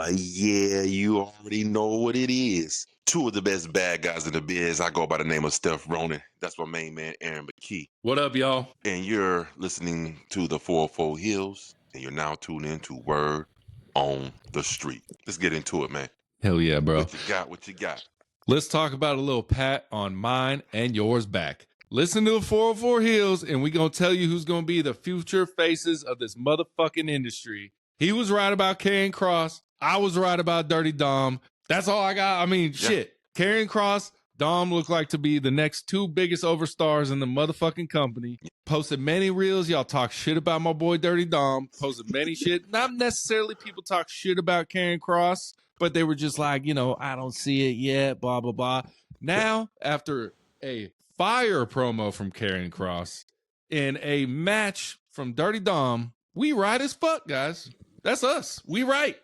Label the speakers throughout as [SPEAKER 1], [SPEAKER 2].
[SPEAKER 1] Yeah, you already know what it is. Two of the best bad guys in the biz. I go by the name of Steph Ronan. That's my main man, Aaron McKee.
[SPEAKER 2] What up, y'all?
[SPEAKER 1] And you're listening to the 404 HEELZ, and you're now tuned in to Word on the Street. Let's get into it, man.
[SPEAKER 2] Hell yeah, bro.
[SPEAKER 1] What you got?
[SPEAKER 2] Let's talk about a little pat on mine and yours back. Listen to the 404 HEELZ, and we going to tell you who's going to be the future faces of this motherfucking industry. He was right about Karrion Kross. I was right about Dirty Dom. That's all I got. I mean, shit. Karrion Kross, Dom look like to be the next two biggest overstars in the motherfucking company. Posted many reels. Y'all talk shit about my boy Dirty Dom. Posted many shit. Not necessarily people talk shit about Karrion Kross, but they were just like, you know, I don't see it yet, blah, blah, blah. Now, after a fire promo from Karrion Kross in a match from Dirty Dom, we right as fuck, guys. That's us. We right.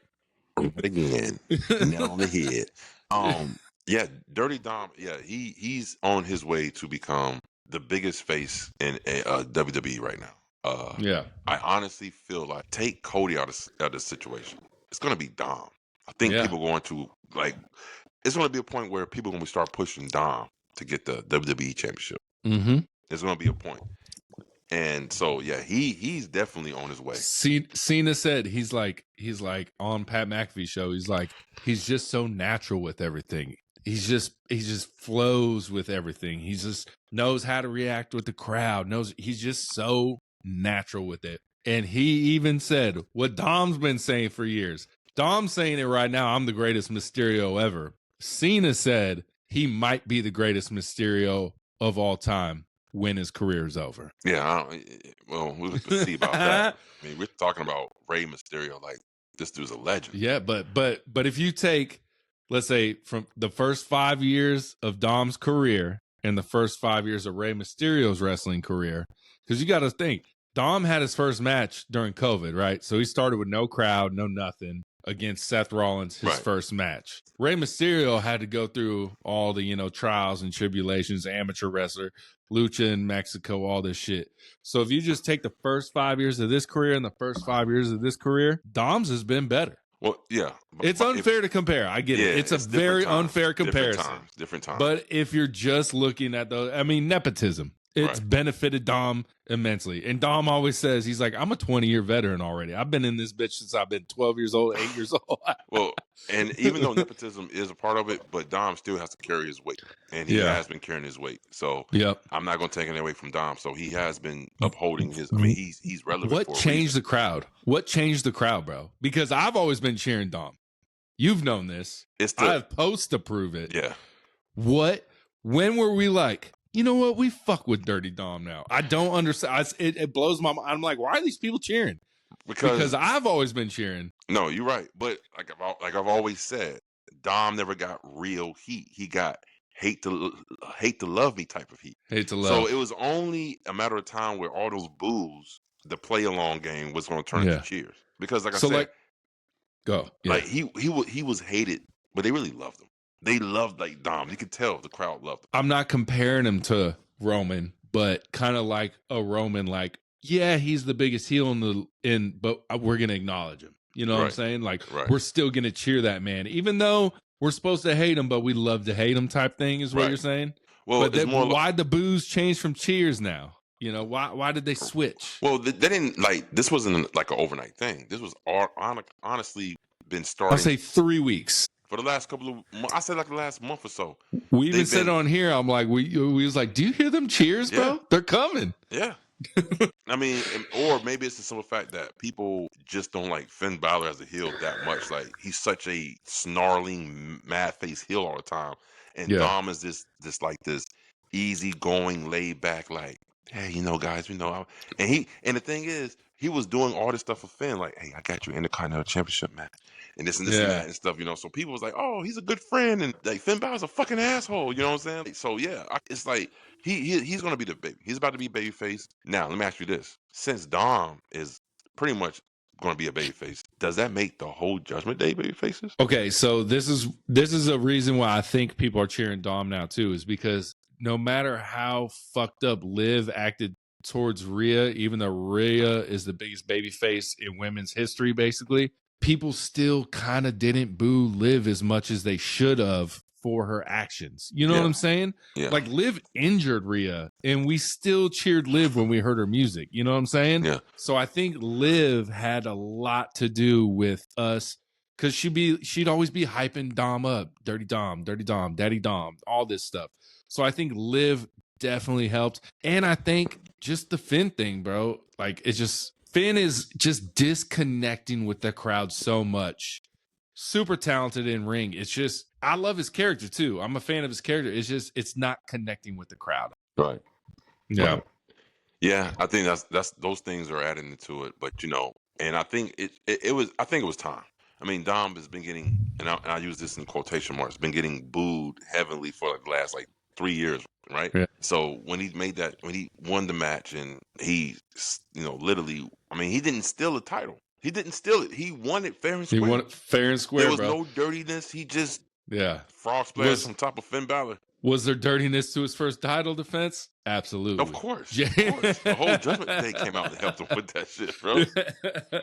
[SPEAKER 1] Again, nail on the head. Yeah, Dirty Dom. Yeah, he's on his way to become the biggest face in WWE right now.
[SPEAKER 2] Yeah,
[SPEAKER 1] I honestly feel like take Cody out of the situation. It's gonna be Dom. I think people going to it's gonna be a point where people are gonna start pushing Dom to get the WWE championship.
[SPEAKER 2] Mm-hmm.
[SPEAKER 1] There's gonna be a point. And so he's definitely on his way.
[SPEAKER 2] Cena said he's like on Pat McAfee show. He's just so natural with everything. He just flows with everything. He just knows how to react with the crowd. He's just so natural with it. And he even said what Dom's been saying for years. Dom's saying it right now. I'm the greatest Mysterio ever. Cena said he might be the greatest Mysterio of all time when his career is over.
[SPEAKER 1] Yeah, we'll see about that. I mean, we're talking about Rey Mysterio, like this dude's a legend.
[SPEAKER 2] Yeah, but if you take, let's say, from the first 5 years of Dom's career and the first 5 years of Rey Mysterio's wrestling career, because you got to think, Dom had his first match during COVID, right? So he started with no crowd, no nothing, against Seth Rollins, his first match. Rey Mysterio had to go through all the, trials and tribulations, amateur wrestler, lucha in Mexico, all this shit. So if you just take the first 5 years of this career and the first 5 years of this career, Dom's has been better.
[SPEAKER 1] Well, yeah.
[SPEAKER 2] It's unfair to compare. I get it. It's a very unfair comparison.
[SPEAKER 1] Different times.
[SPEAKER 2] But if you're just looking at nepotism. It's benefited Dom immensely. And Dom always says, he's like, I'm a 20-year veteran already. I've been in this bitch since I've been 12 years old, 8 years old.
[SPEAKER 1] Well, and even though nepotism is a part of it, but Dom still has to carry his weight. And he has been carrying his weight. So I'm not going to take it away from Dom. So he has been upholding his, he's relevant.
[SPEAKER 2] What changed the crowd? What changed the crowd, bro? Because I've always been cheering Dom. You've known this. I have posts to prove it.
[SPEAKER 1] Yeah.
[SPEAKER 2] When were we like, you know what? We fuck with Dirty Dom now. I don't understand. It blows my mind. I'm like, why are these people cheering? Because I've always been cheering.
[SPEAKER 1] No, you're right. But like I've always said, Dom never got real heat. He got hate to love me type of heat.
[SPEAKER 2] Hate to love.
[SPEAKER 1] So it was only a matter of time where all those boos, the play along game, was going to turn into cheers. Because like I said,
[SPEAKER 2] go. Yeah.
[SPEAKER 1] Like he was hated, but they really loved him. They loved Dom. You could tell the crowd loved him.
[SPEAKER 2] I'm not comparing him to Roman, but kind of like a Roman, he's the biggest heel but we're going to acknowledge him. You know what I'm saying? We're still going to cheer that man, even though we're supposed to hate him, but we love to hate him type thing is what you're saying? Well, but why the boos change from cheers now? Why did they switch?
[SPEAKER 1] Well, they didn't this wasn't like an overnight thing. This was honestly been starting.
[SPEAKER 2] I'll say 3 weeks.
[SPEAKER 1] For the last couple of months, I said the last month or so.
[SPEAKER 2] We even said on here, I'm like, we was like, do you hear them cheers, bro? They're coming.
[SPEAKER 1] Yeah. I mean, or maybe it's the simple fact that people just don't like Finn Balor as a heel that much. Like, he's such a snarling, mad-faced heel all the time. And Dom is this easy-going, laid-back, hey, guys, and the thing is, he was doing all this stuff for Finn, hey, I got you Intercontinental Championship match. And this and this and that and stuff, So people was like, oh, he's a good friend. And Finn Balor's a fucking asshole. You know what I'm saying? So, it's like he's going to be the baby. He's about to be babyface. Now, let me ask you this. Since Dom is pretty much going to be a babyface, does that make the whole Judgment Day babyfaces?
[SPEAKER 2] Okay, so this is a reason why I think people are cheering Dom now, too, is because no matter how fucked up Liv acted towards Rhea, even though Rhea is the biggest babyface in women's history, basically, people still kind of didn't boo Liv as much as they should have for her actions. You know what I'm saying?
[SPEAKER 1] Yeah.
[SPEAKER 2] Like Liv injured Rhea and we still cheered Liv when we heard her music. You know what I'm saying?
[SPEAKER 1] Yeah.
[SPEAKER 2] So I think Liv had a lot to do with us because she'd always be hyping Dom up, Dirty Dom, Daddy Dom, all this stuff. So I think Liv definitely helped. And I think just the Finn thing, bro, like it's just Finn is just disconnecting with the crowd so much. Super talented in ring. It's just, I love his character too. I'm a fan of his character. It's just, it's not connecting with the crowd.
[SPEAKER 1] Right.
[SPEAKER 2] Yeah.
[SPEAKER 1] Right. Yeah. I think that's those things are adding into it. But, you know, and I think it was time. I mean, Dom has been getting, and I use this in quotation marks, been getting booed heavily for like the last 3 years, right?
[SPEAKER 2] Yeah.
[SPEAKER 1] So when he won the match and he, you know, literally, I mean, he didn't steal the title. He didn't steal it. He won it fair and square.
[SPEAKER 2] He won it fair and square,
[SPEAKER 1] There was
[SPEAKER 2] bro.
[SPEAKER 1] no dirtiness. He just frog splash
[SPEAKER 2] Was-
[SPEAKER 1] on top of Finn Balor.
[SPEAKER 2] Was there dirtiness to his first title defense? Absolutely.
[SPEAKER 1] Of course. Of course. The whole Judgment Day came out and helped him with that shit, bro.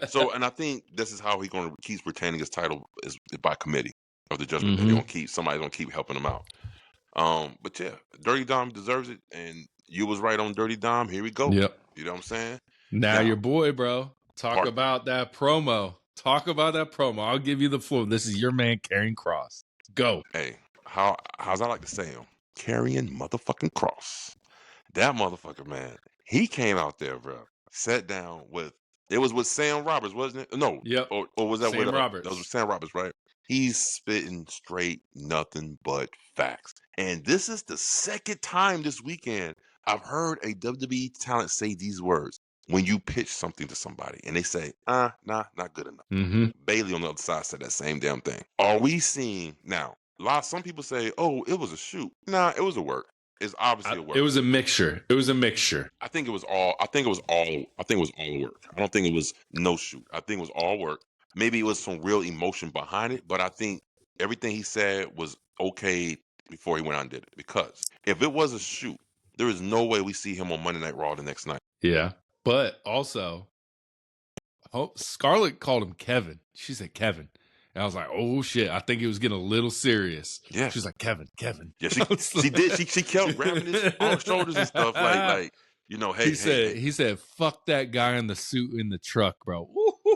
[SPEAKER 1] So, and I think this is how he's going to keep retaining his title is by committee of the Judgment Day. Somebody's going to keep helping him out. But yeah, Dirty Dom deserves it, and you was right on Dirty Dom. Here we go.
[SPEAKER 2] Yep.
[SPEAKER 1] You know what I'm saying?
[SPEAKER 2] Now your boy, bro. Talk about that promo. I'll give you the floor. This is your man, Karrion Kross. Go.
[SPEAKER 1] Hey, how's I like to say him? Karrion motherfucking Kross. That motherfucker, man. He came out there, bro. Sat down with Sam Roberts, wasn't it? No.
[SPEAKER 2] Yep.
[SPEAKER 1] Or was that
[SPEAKER 2] Sam
[SPEAKER 1] with
[SPEAKER 2] Roberts?
[SPEAKER 1] That was with Sam Roberts, right? He's spitting straight nothing but facts. And this is the second time this weekend I've heard a WWE talent say these words. When you pitch something to somebody and they say, not good enough. Bailey on the other side said that same damn thing. Are we seeing now? Some people say, "Oh, it was a shoot." Nah, it was a work. It's obviously a work.
[SPEAKER 2] It was a mixture.
[SPEAKER 1] I think it was all work. I don't think it was no shoot. I think it was all work. Maybe it was some real emotion behind it, but I think everything he said was okay before he went out and did it. Because if it was a shoot, there is no way we see him on Monday Night Raw the next night.
[SPEAKER 2] Yeah. But also, Scarlett called him Kevin. She said Kevin. And I was like, oh shit, I think it was getting a little serious.
[SPEAKER 1] Yeah.
[SPEAKER 2] She's like, Kevin.
[SPEAKER 1] Yeah, she did. She kept grabbing his shoulders and stuff like, you know, hey.
[SPEAKER 2] He said, fuck that guy in the suit in the truck, bro.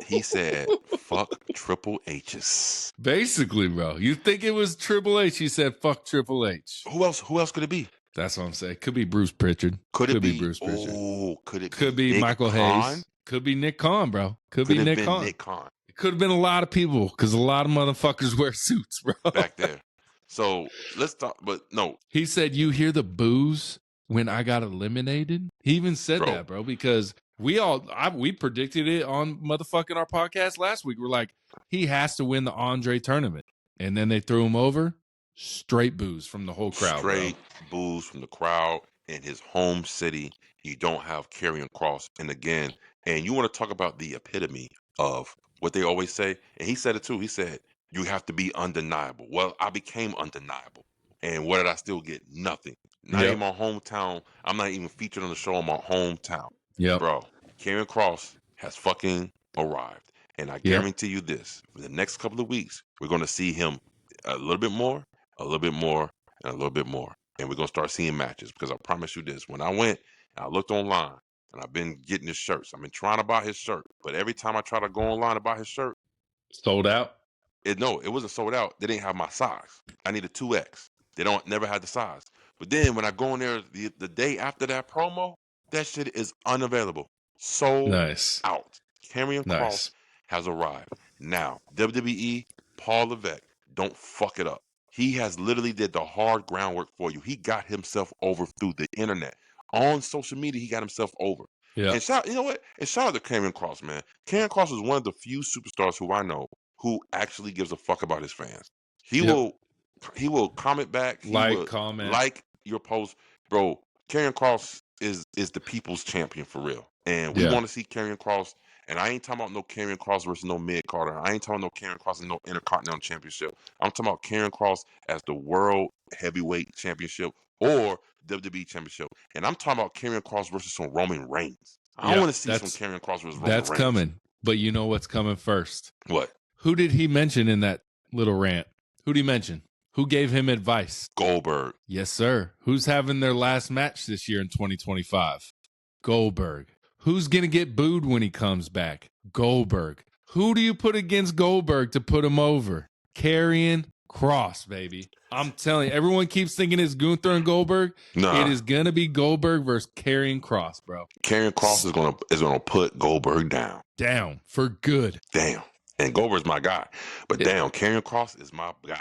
[SPEAKER 1] He said, fuck Triple H's.
[SPEAKER 2] Basically, bro. You think it was Triple H? He said, fuck Triple H.
[SPEAKER 1] Who else could it be?
[SPEAKER 2] That's what I'm saying. Could be Bruce Pritchard.
[SPEAKER 1] Could it be
[SPEAKER 2] Bruce Pritchard?
[SPEAKER 1] Oh, could it
[SPEAKER 2] Could
[SPEAKER 1] be
[SPEAKER 2] be Michael
[SPEAKER 1] Khan?
[SPEAKER 2] Hayes. Could be Nick Khan, bro. Could be
[SPEAKER 1] have
[SPEAKER 2] Nick
[SPEAKER 1] been
[SPEAKER 2] Khan.
[SPEAKER 1] Nick Khan.
[SPEAKER 2] It could have been a lot of people because a lot of motherfuckers wear suits, bro.
[SPEAKER 1] Back there. So let's talk, but no.
[SPEAKER 2] He said, you hear the boos when I got eliminated? He even said that, bro, because we predicted it on motherfucking our podcast last week. We're like, he has to win the Andre tournament. And then they threw him over. Straight boos from the whole crowd.
[SPEAKER 1] Straight boos from the crowd in his home city. You don't have Karrion Kross. And again, and you want to talk about the epitome of what they always say. And he said it too. He said, you have to be undeniable. Well, I became undeniable. And what did I still get? Nothing. Not even my hometown. I'm not even featured on the show in my hometown.
[SPEAKER 2] Yeah,
[SPEAKER 1] bro. Karrion Kross has fucking arrived. And I guarantee you this. For the next couple of weeks, we're going to see him a little bit more, a little bit more, and a little bit more. And we're going to start seeing matches because I promise you this. When I went and I looked online and I've been getting his shirts. I've been trying to buy his shirt. But every time I try to go online to buy his shirt.
[SPEAKER 2] Sold out?
[SPEAKER 1] It wasn't sold out. They didn't have my size. I need a 2X. They never had the size. But then when I go in there the day after that promo, that shit is unavailable. Sold out. Karrion Kross has arrived. Now, WWE, Paul Levesque, don't fuck it up. He has literally did the hard groundwork for you. He got himself over through the internet. On social media, he got himself over. Yeah. And you know what? And shout out to Karrion Kross, man. Karrion Kross is one of the few superstars who I know who actually gives a fuck about his fans. He will comment back.
[SPEAKER 2] Comment.
[SPEAKER 1] Like your post. Bro, Karrion Kross is the people's champion for real. And we want to see Karrion Kross. And I ain't talking about no Karrion Kross versus no mid-carder. I ain't talking about no Karrion Kross and no Intercontinental Championship. I'm talking about Karrion Kross as the World Heavyweight Championship or WWE Championship. And I'm talking about Karrion Kross versus some Roman Reigns. I want to see some Karrion Kross versus Roman Reigns.
[SPEAKER 2] That's coming. But you know what's coming first?
[SPEAKER 1] What?
[SPEAKER 2] Who did he mention in that little rant? Who did he mention? Who gave him advice?
[SPEAKER 1] Goldberg.
[SPEAKER 2] Yes, sir. Who's having their last match this year in 2025? Goldberg. Who's going to get booed when he comes back? Goldberg. Who do you put against Goldberg to put him over? Karrion Kross, baby. I'm telling you, everyone keeps thinking it's Gunther and Goldberg.
[SPEAKER 1] Nah.
[SPEAKER 2] It is going to be Goldberg versus Karrion Kross, bro.
[SPEAKER 1] Karrion Kross is gonna put Goldberg down.
[SPEAKER 2] Down for good.
[SPEAKER 1] Damn. And Goldberg's my guy. But damn, Karrion Kross is my guy.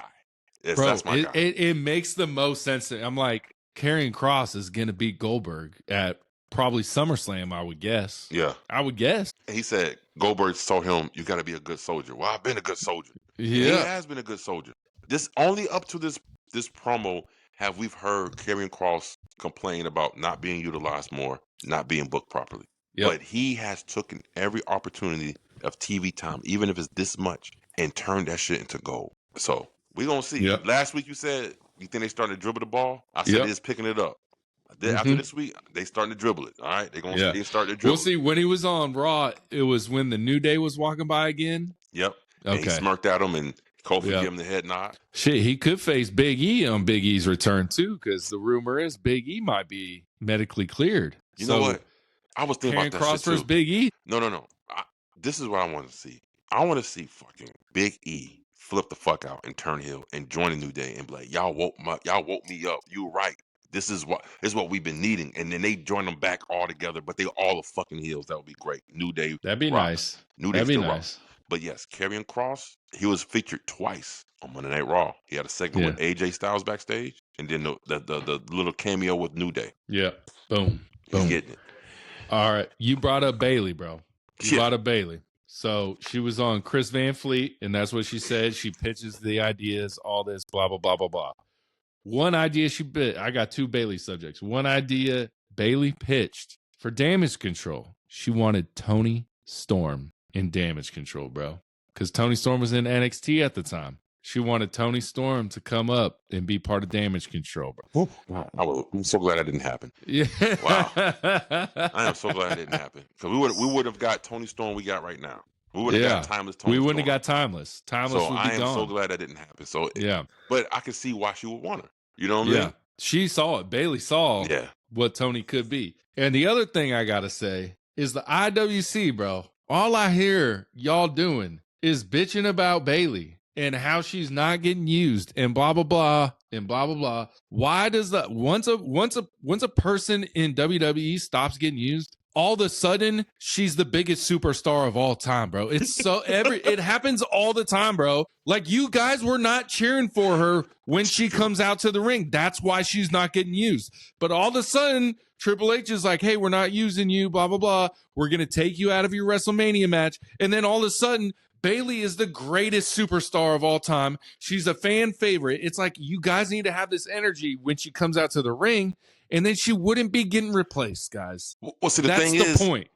[SPEAKER 1] That's my guy.
[SPEAKER 2] It makes the most sense. I'm like, Karrion Kross is going to beat Goldberg at probably SummerSlam, I would guess.
[SPEAKER 1] Yeah.
[SPEAKER 2] I would guess.
[SPEAKER 1] He said Goldberg told him, you got to be a good soldier. Well, I've been a good soldier.
[SPEAKER 2] Yeah.
[SPEAKER 1] He has been a good soldier. This only up to this promo have we've heard Karrion Kross complain about not being utilized more, not being booked properly. Yep. But he has taken every opportunity of TV time, even if it's this much, and turned that shit into gold. So we're going to see. Yep. Last week you said you think they starting to dribble the ball. I said it's picking it up. After this week, they starting to dribble it. All right, they're going to start to dribble.
[SPEAKER 2] We'll see. When he was on Raw, it was when the New Day was walking by again.
[SPEAKER 1] Yep. Okay. And he smirked at him, and Kofi gave him the head nod.
[SPEAKER 2] Shit, he could face Big E on Big E's return too, because the rumor is Big E might be medically cleared.
[SPEAKER 1] You know what? I was thinking about that
[SPEAKER 2] Kross
[SPEAKER 1] shit too.
[SPEAKER 2] versus Big E.
[SPEAKER 1] No. This is what I want to see. I want to see fucking Big E flip the fuck out and turn heel and join a New Day and be like, y'all woke me up. You were right. This is what we've been needing. And then they join them back all together, but they all the fucking heels. That would be great. New Day.
[SPEAKER 2] That'd be nice.
[SPEAKER 1] New Day.
[SPEAKER 2] That'd be nice.
[SPEAKER 1] But yes, Karrion Kross, he was featured twice on Monday Night Raw. He had a segment with AJ Styles backstage, and then the little cameo with New Day.
[SPEAKER 2] Yeah. Boom.
[SPEAKER 1] He's getting it.
[SPEAKER 2] All right. You brought up Bayley, bro. You brought up Bayley. So she was on Chris Van Fleet, and that's what she said. She pitches the ideas, all this, blah, blah, blah, blah, blah. One idea I got two Bayley subjects. One idea Bayley pitched for Damage Control. She wanted Toni Storm in Damage Control, bro. Because Toni Storm was in NXT at the time. She wanted Toni Storm to come up and be part of Damage Control, bro.
[SPEAKER 1] I'm so glad that didn't happen.
[SPEAKER 2] Yeah.
[SPEAKER 1] Wow. I am so glad that didn't happen. Because we would have got Toni Storm we got right now. We would have got Timeless Toni Storm.
[SPEAKER 2] We wouldn't have got Timeless. Timeless would be gone.
[SPEAKER 1] So I am so glad that didn't happen. So but I can see why she would want her. You know what I mean?
[SPEAKER 2] She saw it. Bayley saw what Toni could be. And the other thing I got to say is the IWC, bro. All I hear y'all doing is bitching about Bayley and how she's not getting used and blah, blah, blah, and blah, blah, blah. Why does that once a person in WWE stops getting used, all of a sudden she's the biggest superstar of all time, bro? It's so it happens all the time, bro. Like, you guys were not cheering for her when she comes out to the ring. That's why she's not getting used. But all of a sudden, Triple H is like, hey, we're not using you, blah, blah, blah. We're going to take you out of your WrestleMania match. And then all of a sudden, Bayley is the greatest superstar of all time. She's a fan favorite. It's like, you guys need to have this energy when she comes out to the ring, and then she wouldn't be getting replaced, guys.
[SPEAKER 1] Well, see,
[SPEAKER 2] That's the point.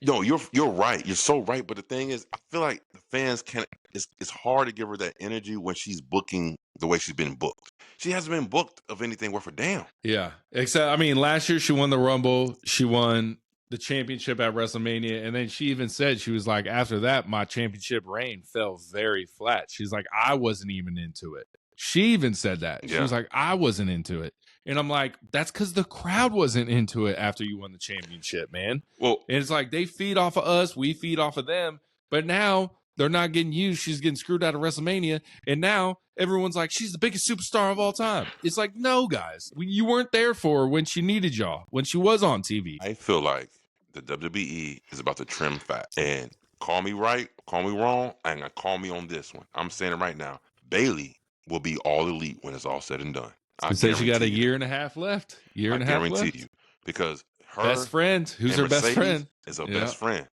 [SPEAKER 1] No, you're right. You're so right. But the thing is, I feel like the fans can't. It's hard to give her that energy when she's booking the way she's been booked. She hasn't been booked of anything worth a damn.
[SPEAKER 2] Yeah, except last year she won the Rumble. She won the championship at WrestleMania, and then she even said, she was like, after that, my championship reign fell very flat. She's like, I wasn't even into it. She even said that. She was like, I wasn't into it. And I'm like, that's because the crowd wasn't into it after you won the championship, man. Well, and it's like, they feed off of us, we feed off of them. But now they're not getting used. She's getting screwed out of WrestleMania. And now everyone's like, she's the biggest superstar of all time. It's like, no, guys, you weren't there for her when she needed y'all, when she was on TV.
[SPEAKER 1] I feel like the WWE is about to trim fat. And call me right, call me wrong, and call me on this one. I'm saying it right now. Bayley will be all elite when it's all said and done.
[SPEAKER 2] I said she got a year and a half left. I guarantee
[SPEAKER 1] you, because her
[SPEAKER 2] best friend, who's her best friend,
[SPEAKER 1] is her best friend.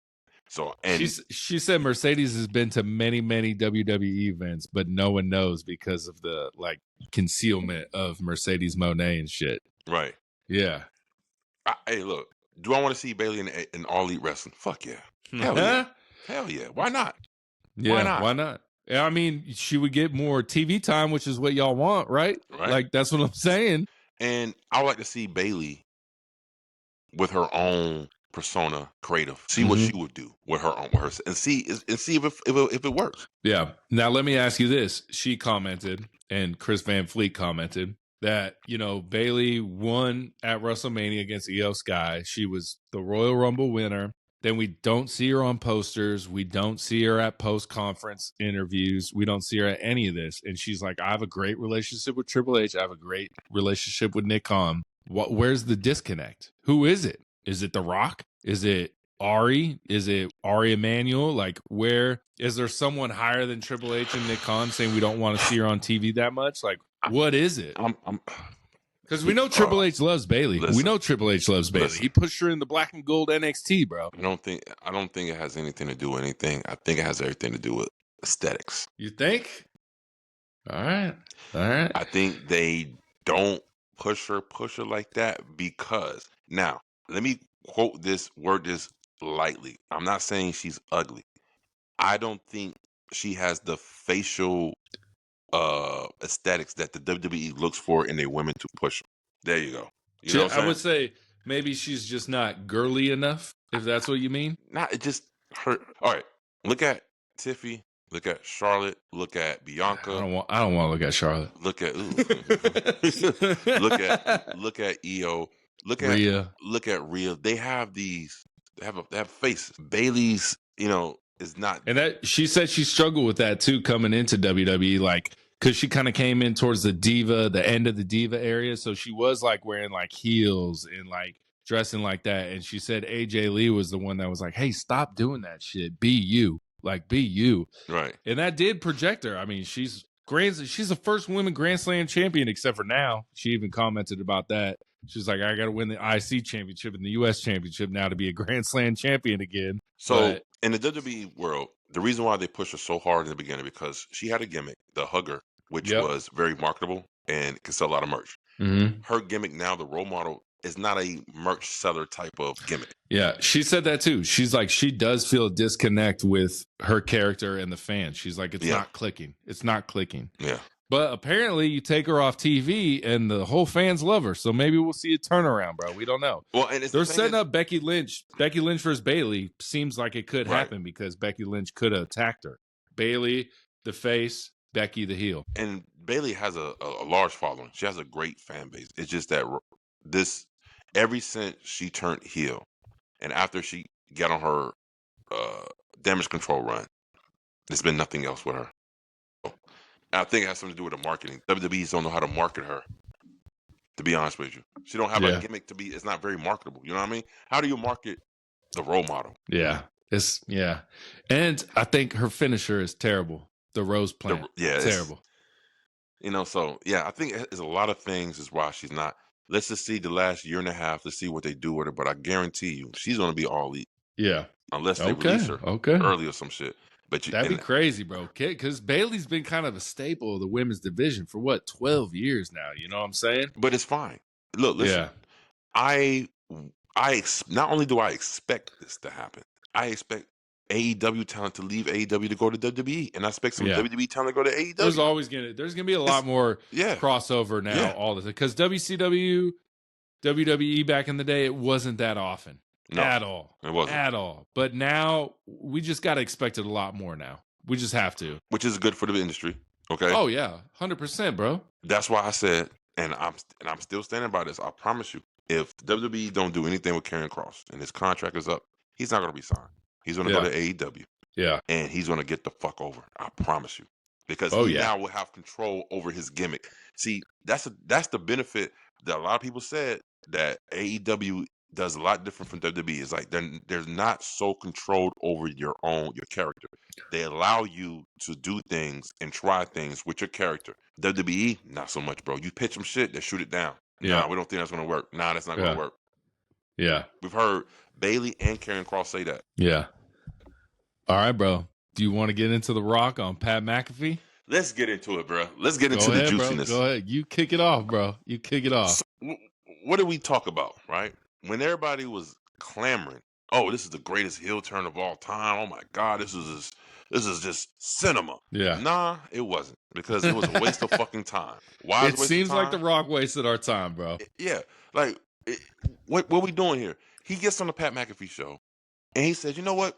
[SPEAKER 1] So, and
[SPEAKER 2] she said Mercedes has been to many WWE events, but no one knows because of the concealment of Mercedes Moné and shit.
[SPEAKER 1] Right.
[SPEAKER 2] Yeah.
[SPEAKER 1] Hey, look. Do I want to see Bayley in All Elite Wrestling? Fuck yeah. Hell yeah. Hell yeah. Why not?
[SPEAKER 2] Yeah. Why not? I mean, she would get more TV time, which is what y'all want, right? Like, that's what I'm saying.
[SPEAKER 1] And I would like to see Bayley with her own persona creative. See what she would do with her and see if it works.
[SPEAKER 2] Yeah. Now let me ask you this. She commented, and Chris Van Fleet commented that, you know, Bayley won at WrestleMania against Io Sky. She was the Royal Rumble winner. Then we don't see her on posters. We don't see her at post-conference interviews. We don't see her at any of this. And she's like, I have a great relationship with Triple H. I have a great relationship with Nick Khan. Where's the disconnect? Who is it? Is it The Rock? Is it Ari? Is it Ari Emanuel? Like, where is there someone higher than Triple H and Nick Khan saying we don't want to see her on TV that much? Like, what is it? Because we know Triple H loves Bayley. We know Triple H loves Bayley. He pushed her in the black and gold NXT, bro.
[SPEAKER 1] I don't think it has anything to do with anything. I think it has everything to do with aesthetics.
[SPEAKER 2] You think? All right.
[SPEAKER 1] I think they don't push her like that because now let me word this lightly. I'm not saying she's ugly. I don't think she has the facial aesthetics that the WWE looks for in their women to push them. There you go. You know what I'm saying?
[SPEAKER 2] I would say maybe she's just not girly enough, if that's what you mean.
[SPEAKER 1] Not it just her. All right, look at Tiffy. Look at Charlotte. Look at Bianca.
[SPEAKER 2] I don't want to look at Charlotte.
[SPEAKER 1] Look at look at Io. Look at
[SPEAKER 2] Rhea.
[SPEAKER 1] Look at Rhea. They have these. They have faces. Bayley's, you know, is not.
[SPEAKER 2] And that she said she struggled with that too coming into WWE, like because she kind of came in towards the end of the diva area, so she was like wearing like heels and like dressing like that. And she said AJ Lee was the one that was like, "Hey, stop doing that shit. Be you. Like, be you."
[SPEAKER 1] Right.
[SPEAKER 2] And that did project her. I mean, she's the first women Grand Slam champion, except for now. She even commented about that. She's like, I got to win the IC championship and the US championship now to be a Grand Slam champion again.
[SPEAKER 1] So in the WWE world, the reason why they pushed her so hard in the beginning because she had a gimmick, the hugger, which was very marketable and could sell a lot of merch.
[SPEAKER 2] Mm-hmm.
[SPEAKER 1] Her gimmick now, the role model, is not a merch seller type of gimmick.
[SPEAKER 2] Yeah, she said that too. She's like, she does feel a disconnect with her character and the fans. She's like, it's not clicking. It's not clicking.
[SPEAKER 1] Yeah.
[SPEAKER 2] But apparently you take her off TV and the whole fans love her. So maybe we'll see a turnaround, bro. We don't know. Well, and they're setting up Becky Lynch. Becky Lynch versus Bayley seems like it could happen because Becky Lynch could have attacked her. Bayley, the face, Becky, the heel.
[SPEAKER 1] And Bayley has a large following. She has a great fan base. It's just that ever since she turned heel and after she got on her damage control run, there's been nothing else with her. I think it has something to do with the marketing. WWE don't know how to market her, to be honest with you. She don't have a gimmick it's not very marketable. You know what I mean? How do you market the role model?
[SPEAKER 2] Yeah. And I think her finisher is terrible. The Rose Plant. Terrible.
[SPEAKER 1] You know, so I think it's a lot of things is why she's not. Let's just see the last year and a half to see what they do with her. But I guarantee you, she's going to be all elite.
[SPEAKER 2] Yeah.
[SPEAKER 1] Unless they release her early or some shit. But
[SPEAKER 2] that'd be crazy, bro. Because Bayley's been kind of a staple of the women's division for 12 years now. You know what I'm saying?
[SPEAKER 1] But it's fine. Look, listen. I not only do I expect this to happen, I expect AEW talent to leave AEW to go to WWE, and I expect some WWE talent to go to AEW.
[SPEAKER 2] There's gonna be a lot more crossover now. All this because WCW, WWE back in the day, it wasn't that often. No, at all.
[SPEAKER 1] It wasn't.
[SPEAKER 2] At all. But now we just got to expect it a lot more now. We just have to.
[SPEAKER 1] Which is good for the industry. Okay?
[SPEAKER 2] Oh, yeah. 100%, bro.
[SPEAKER 1] That's why I said, and I'm still standing by this, I promise you, if WWE don't do anything with Karrion Kross and his contract is up, he's not going to be signed. He's going to go to AEW.
[SPEAKER 2] Yeah.
[SPEAKER 1] And he's going to get the fuck over. I promise you. Because he now will have control over his gimmick. See, that's the benefit that a lot of people said that AEW does a lot different from WWE. It's like they're not so controlled over your character. They allow you to do things and try things with your character. WWE, not so much, bro. You pitch them shit, they shoot it down.
[SPEAKER 2] Yeah.
[SPEAKER 1] Nah, we don't think that's going to work. Nah, that's not going to work.
[SPEAKER 2] Yeah.
[SPEAKER 1] We've heard Bayley and Karrion Kross say that.
[SPEAKER 2] Yeah. All right, bro. Do you want to get into The Rock on Pat McAfee?
[SPEAKER 1] Let's get into it, bro. Let's get into the juiciness.
[SPEAKER 2] Bro. Go ahead. You kick it off, bro. You kick it off.
[SPEAKER 1] So, what did we talk about, right? When everybody was clamoring, oh, this is the greatest heel turn of all time. Oh my God, this is just cinema.
[SPEAKER 2] Yeah.
[SPEAKER 1] Nah, it wasn't because it was a waste of fucking time. Why?
[SPEAKER 2] It seems like The Rock wasted our time, bro.
[SPEAKER 1] Yeah. Like, what we doing here? He gets on the Pat McAfee show, and he says, "You know what?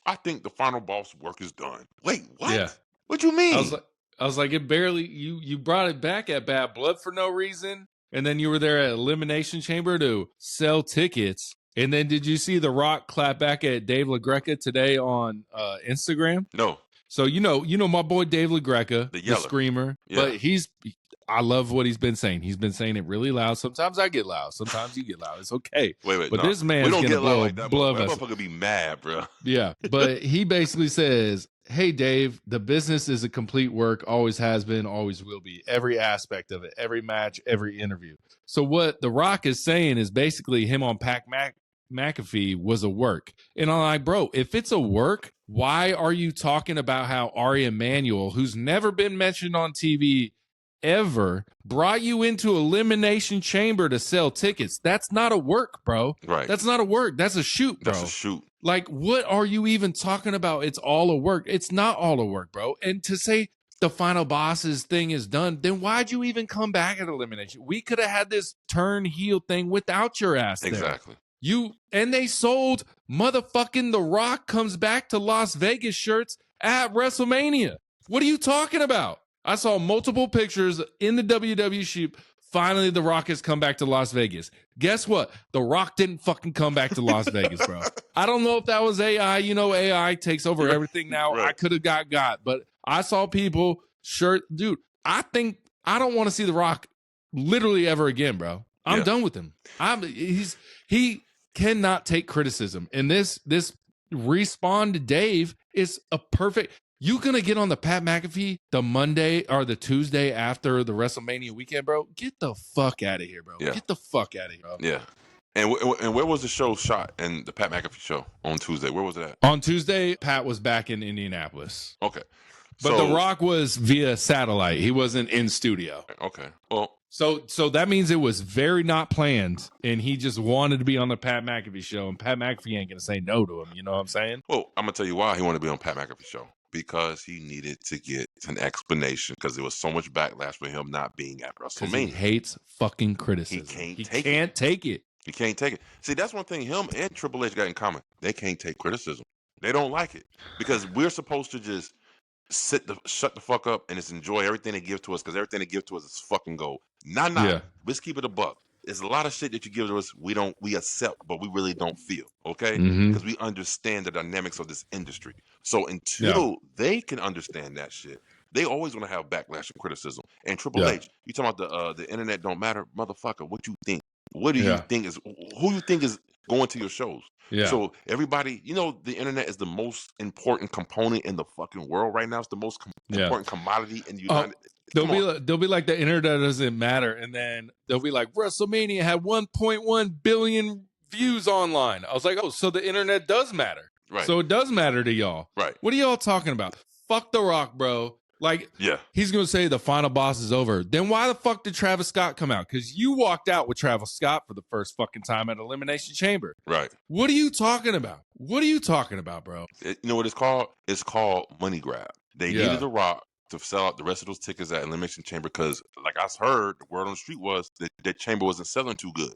[SPEAKER 1] I think the final boss work is done." Wait, what?
[SPEAKER 2] Yeah.
[SPEAKER 1] What you mean?
[SPEAKER 2] I was like, it barely. You brought it back at Bad Blood for no reason, and then you were there at Elimination Chamber to sell tickets. And then did you see The Rock clap back at Dave LaGreca today on Instagram?
[SPEAKER 1] No.
[SPEAKER 2] So you know my boy Dave LaGreca, the screamer, but I love what he's been saying. He's been saying it really loud. Sometimes I get loud. Sometimes you get loud. It's okay.
[SPEAKER 1] Wait,
[SPEAKER 2] but this man's
[SPEAKER 1] we don't
[SPEAKER 2] gonna
[SPEAKER 1] get
[SPEAKER 2] blow
[SPEAKER 1] loud like that.
[SPEAKER 2] blood
[SPEAKER 1] That
[SPEAKER 2] vessel.
[SPEAKER 1] motherfucker be mad, bro.
[SPEAKER 2] Yeah, but he basically says, "Hey, Dave, the business is a complete work. Always has been. Always will be. Every aspect of it. Every match. Every interview." So what The Rock is saying is basically him on Pat McAfee was a work. And I'm like, bro, if it's a work, why are you talking about how Ari Emanuel, who's never been mentioned on TV ever, brought you into Elimination Chamber to sell tickets? That's not a work, bro.
[SPEAKER 1] Right.
[SPEAKER 2] That's not a work. That's a shoot, bro.
[SPEAKER 1] That's a shoot.
[SPEAKER 2] Like, what are you even talking about? It's all a work. It's not all a work, bro. And to say the final boss's thing is done, then why'd you even come back at Elimination? We could have had this turn heel thing without your ass there.
[SPEAKER 1] Exactly.
[SPEAKER 2] And they sold motherfucking The Rock comes back to Las Vegas shirts at WrestleMania. What are you talking about? I saw multiple pictures in the WWE sheep. Finally, The Rock has come back to Las Vegas. Guess what? The Rock didn't fucking come back to Las Vegas, bro. I don't know if that was AI. You know, AI takes over everything now. Right. I could have got, but I saw people dude, I think I don't want to see The Rock literally ever again, bro. I'm done with him. He cannot take criticism. And this Respawn to Dave is a perfect. You gonna get on the Pat McAfee the Monday or the Tuesday after the WrestleMania weekend, bro? Get the fuck out of here, bro. Yeah. Get the fuck out of here, bro.
[SPEAKER 1] Yeah. And where was the show shot in the Pat McAfee show on Tuesday? Where was it at?
[SPEAKER 2] On Tuesday, Pat was back in Indianapolis.
[SPEAKER 1] Okay.
[SPEAKER 2] But The Rock was via satellite. He wasn't in studio.
[SPEAKER 1] Okay. Well,
[SPEAKER 2] so that means it was very not planned, and he just wanted to be on the Pat McAfee show, and Pat McAfee ain't gonna say no to him. You know what I'm saying?
[SPEAKER 1] Well, I'm gonna tell you why he wanted to be on Pat McAfee show. Because he needed to get an explanation because there was so much backlash for him not being at WrestleMania.
[SPEAKER 2] He hates fucking criticism. He can't take it.
[SPEAKER 1] He can't take it. See, that's one thing him and Triple H got in common. They can't take criticism. They don't like it because we're supposed to just shut the fuck up and just enjoy everything they give to us because everything they give to us is fucking gold. Nah. Let's keep it a buck. There's a lot of shit that you give to us we accept, but we really don't feel, okay? Because we understand the dynamics of this industry. So until they can understand that shit, they always want to have backlash and criticism. And Triple H, you talking about the internet don't matter, motherfucker? What you think? What do you think who you think is going to your shows? Yeah. So everybody, the internet is the most important component in the fucking world right now. It's the most important commodity in the United.
[SPEAKER 2] They'll be like the internet doesn't matter, and then they'll be like WrestleMania had 1.1 billion views online. I was like, oh, so the internet does matter, right? So it does matter to y'all,
[SPEAKER 1] right?
[SPEAKER 2] What are y'all talking about? Fuck The Rock, bro. Like, he's gonna say the final boss is over. Then why the fuck did Travis Scott come out? Because you walked out with Travis Scott for the first fucking time at Elimination Chamber,
[SPEAKER 1] right?
[SPEAKER 2] What are you talking about? What are you talking about, bro?
[SPEAKER 1] You know what it's called? It's called money grab. They needed The Rock to sell out the rest of those tickets at Elimination Chamber because, like I heard, the word on the street was that Chamber wasn't selling too good.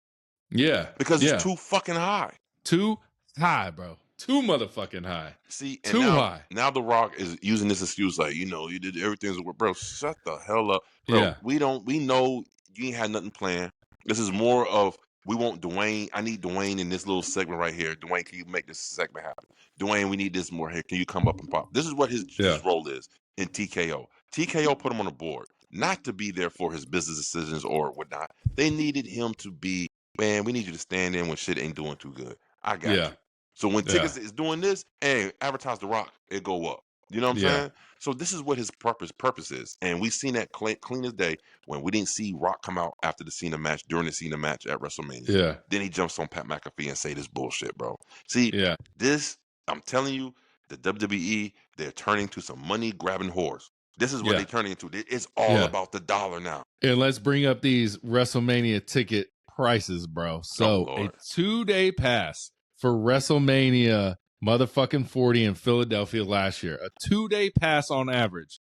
[SPEAKER 2] Yeah.
[SPEAKER 1] Because it's too fucking high.
[SPEAKER 2] Too high, bro. Too motherfucking high.
[SPEAKER 1] See,
[SPEAKER 2] and high.
[SPEAKER 1] Now The Rock is using this excuse like, you did everything. Bro, shut the hell up. Bro, we know you ain't had nothing planned. This is more of, we want Dwayne. I need Dwayne in this little segment right here. Dwayne, can you make this segment happen? Dwayne, we need this more here. Can you come up and pop? This is what his role is in TKO. TKO put him on the board, not to be there for his business decisions or whatnot. They needed him to be, man, we need you to stand in when shit ain't doing too good. I got you. So when tickets is doing this, hey, advertise The Rock, it go up. You know what I'm saying? So this is what his purpose is. And we seen that clean as day when we didn't see Rock come out after the Cena match, during the Cena match at WrestleMania.
[SPEAKER 2] Yeah.
[SPEAKER 1] Then he jumps on Pat McAfee and say this bullshit, bro. See, this, I'm telling you, the WWE, they're turning to some money-grabbing whores. This is what they're turning into. It's all about the dollar now.
[SPEAKER 2] And let's bring up these WrestleMania ticket prices, bro. So a 2-day pass for WrestleMania motherfucking 40 in Philadelphia last year. A 2-day pass on average,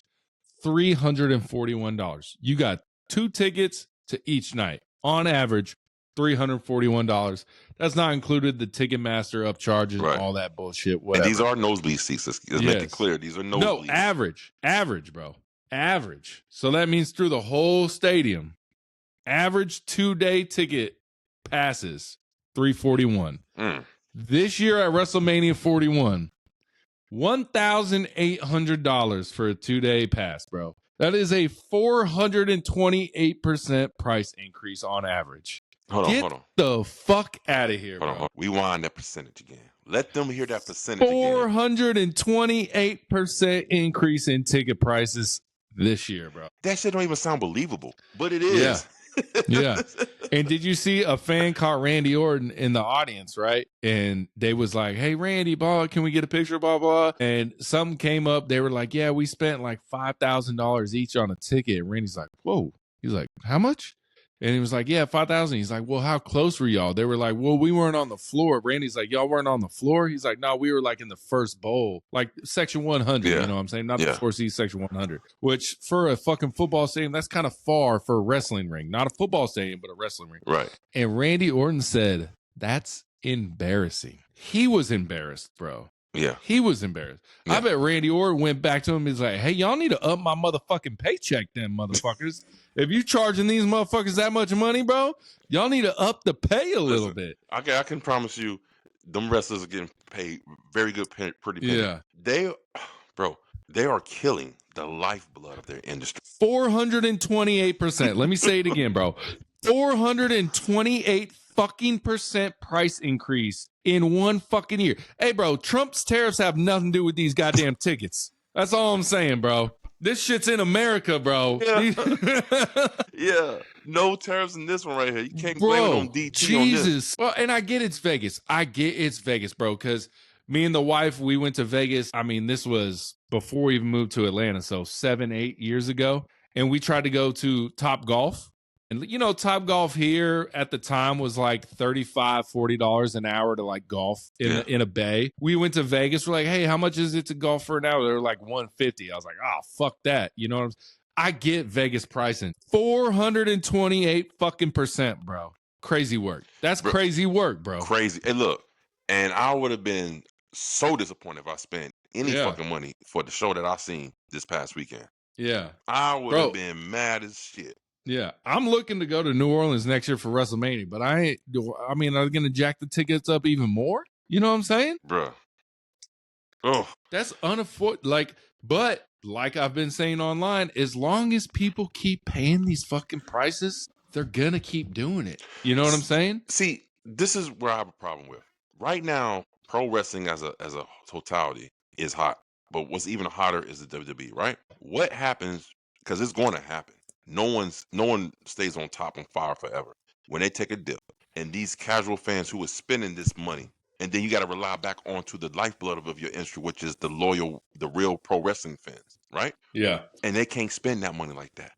[SPEAKER 2] $341. You got 2 tickets to each night. On average, $341. That's not included the Ticketmaster upcharges and all that bullshit. Whatever.
[SPEAKER 1] And these are nosebleed seats. Let's make it clear. These are nosebleeds.
[SPEAKER 2] No, average, bro. Average. So that means through the whole stadium, average 2-day ticket passes $341. This year at WrestleMania 41, $1,800 for a 2-day pass, bro. That is a 428% price increase on average. Hold on. The fuck out of here, bro.
[SPEAKER 1] Rewind that percentage again. Let them hear that percentage
[SPEAKER 2] 428% increase in ticket prices this year, bro.
[SPEAKER 1] That shit don't even sound believable, but it is.
[SPEAKER 2] Yeah. Yeah. And did you see a fan caught Randy Orton in the audience, right? And they was like, hey, Randy, blah, can we get a picture, blah, blah. And something came up. They were like, yeah, we spent like $5,000 each on a ticket. And Randy's like, whoa. He's like, how much? And he was like, yeah, 5,000. He's like, well, how close were y'all? They were like, well, we weren't on the floor. Randy's like, y'all weren't on the floor? He's like, no, we were like in the first bowl, like section 100, you know what I'm saying? Not the 4C section 100, which for a fucking football stadium, that's kind of far for a wrestling ring. Not a football stadium, but a wrestling ring.
[SPEAKER 1] Right.
[SPEAKER 2] And Randy Orton said, that's embarrassing. He was embarrassed, bro.
[SPEAKER 1] Yeah.
[SPEAKER 2] He was embarrassed. Yeah. I bet Randy Orton went back to him and was like, hey, y'all need to up my motherfucking paycheck then, motherfuckers. If you charging these motherfuckers that much money, bro, y'all need to up the pay a little bit.
[SPEAKER 1] I can promise you, them wrestlers are getting paid very good, pretty penny.
[SPEAKER 2] Yeah.
[SPEAKER 1] They are killing the lifeblood of their industry.
[SPEAKER 2] 428%. Let me say it again, bro. 428 fucking percent price increase in one fucking year. Hey, bro, Trump's tariffs have nothing to do with these goddamn tickets. That's all I'm saying, bro. This shit's in America, bro.
[SPEAKER 1] Yeah. Yeah. No tariffs in this one right here. You can't blame it on DT
[SPEAKER 2] Jesus.
[SPEAKER 1] on this.
[SPEAKER 2] Well, and I get it's Vegas. Bro, because me and the wife, we went to Vegas. I mean, this was before we even moved to Atlanta, so 7-8 years ago. And we tried to go to Top Golf. And, you know, Top Golf here at the time was like $35, $40 an hour to like golf in a bay. We went to Vegas. We're like, hey, how much is it to golf for an hour? They were like $150. I was like, oh, fuck that. You know what I'm saying? I get Vegas pricing. 428 fucking percent, bro. Crazy work. That's crazy work, bro.
[SPEAKER 1] Crazy. Hey, look, and I would have been so disappointed if I spent any fucking money for the show that I seen this past weekend.
[SPEAKER 2] Yeah.
[SPEAKER 1] I would have been mad as shit.
[SPEAKER 2] Yeah, I'm looking to go to New Orleans next year for WrestleMania, but are they going to jack the tickets up even more? You know what I'm saying?
[SPEAKER 1] Bruh. Oh.
[SPEAKER 2] That's but like I've been saying online, as long as people keep paying these fucking prices, they're going to keep doing it. You know what I'm saying?
[SPEAKER 1] See, this is where I have a problem with. Right now, pro wrestling as a totality is hot, but what's even hotter is the WWE, right? What happens, because it's going to happen. No one stays on top and fire forever. When they take a dip, and these casual fans who are spending this money, and then you got to rely back onto the lifeblood of your industry, which is the real pro wrestling fans, right?
[SPEAKER 2] Yeah.
[SPEAKER 1] And they can't spend that money like that.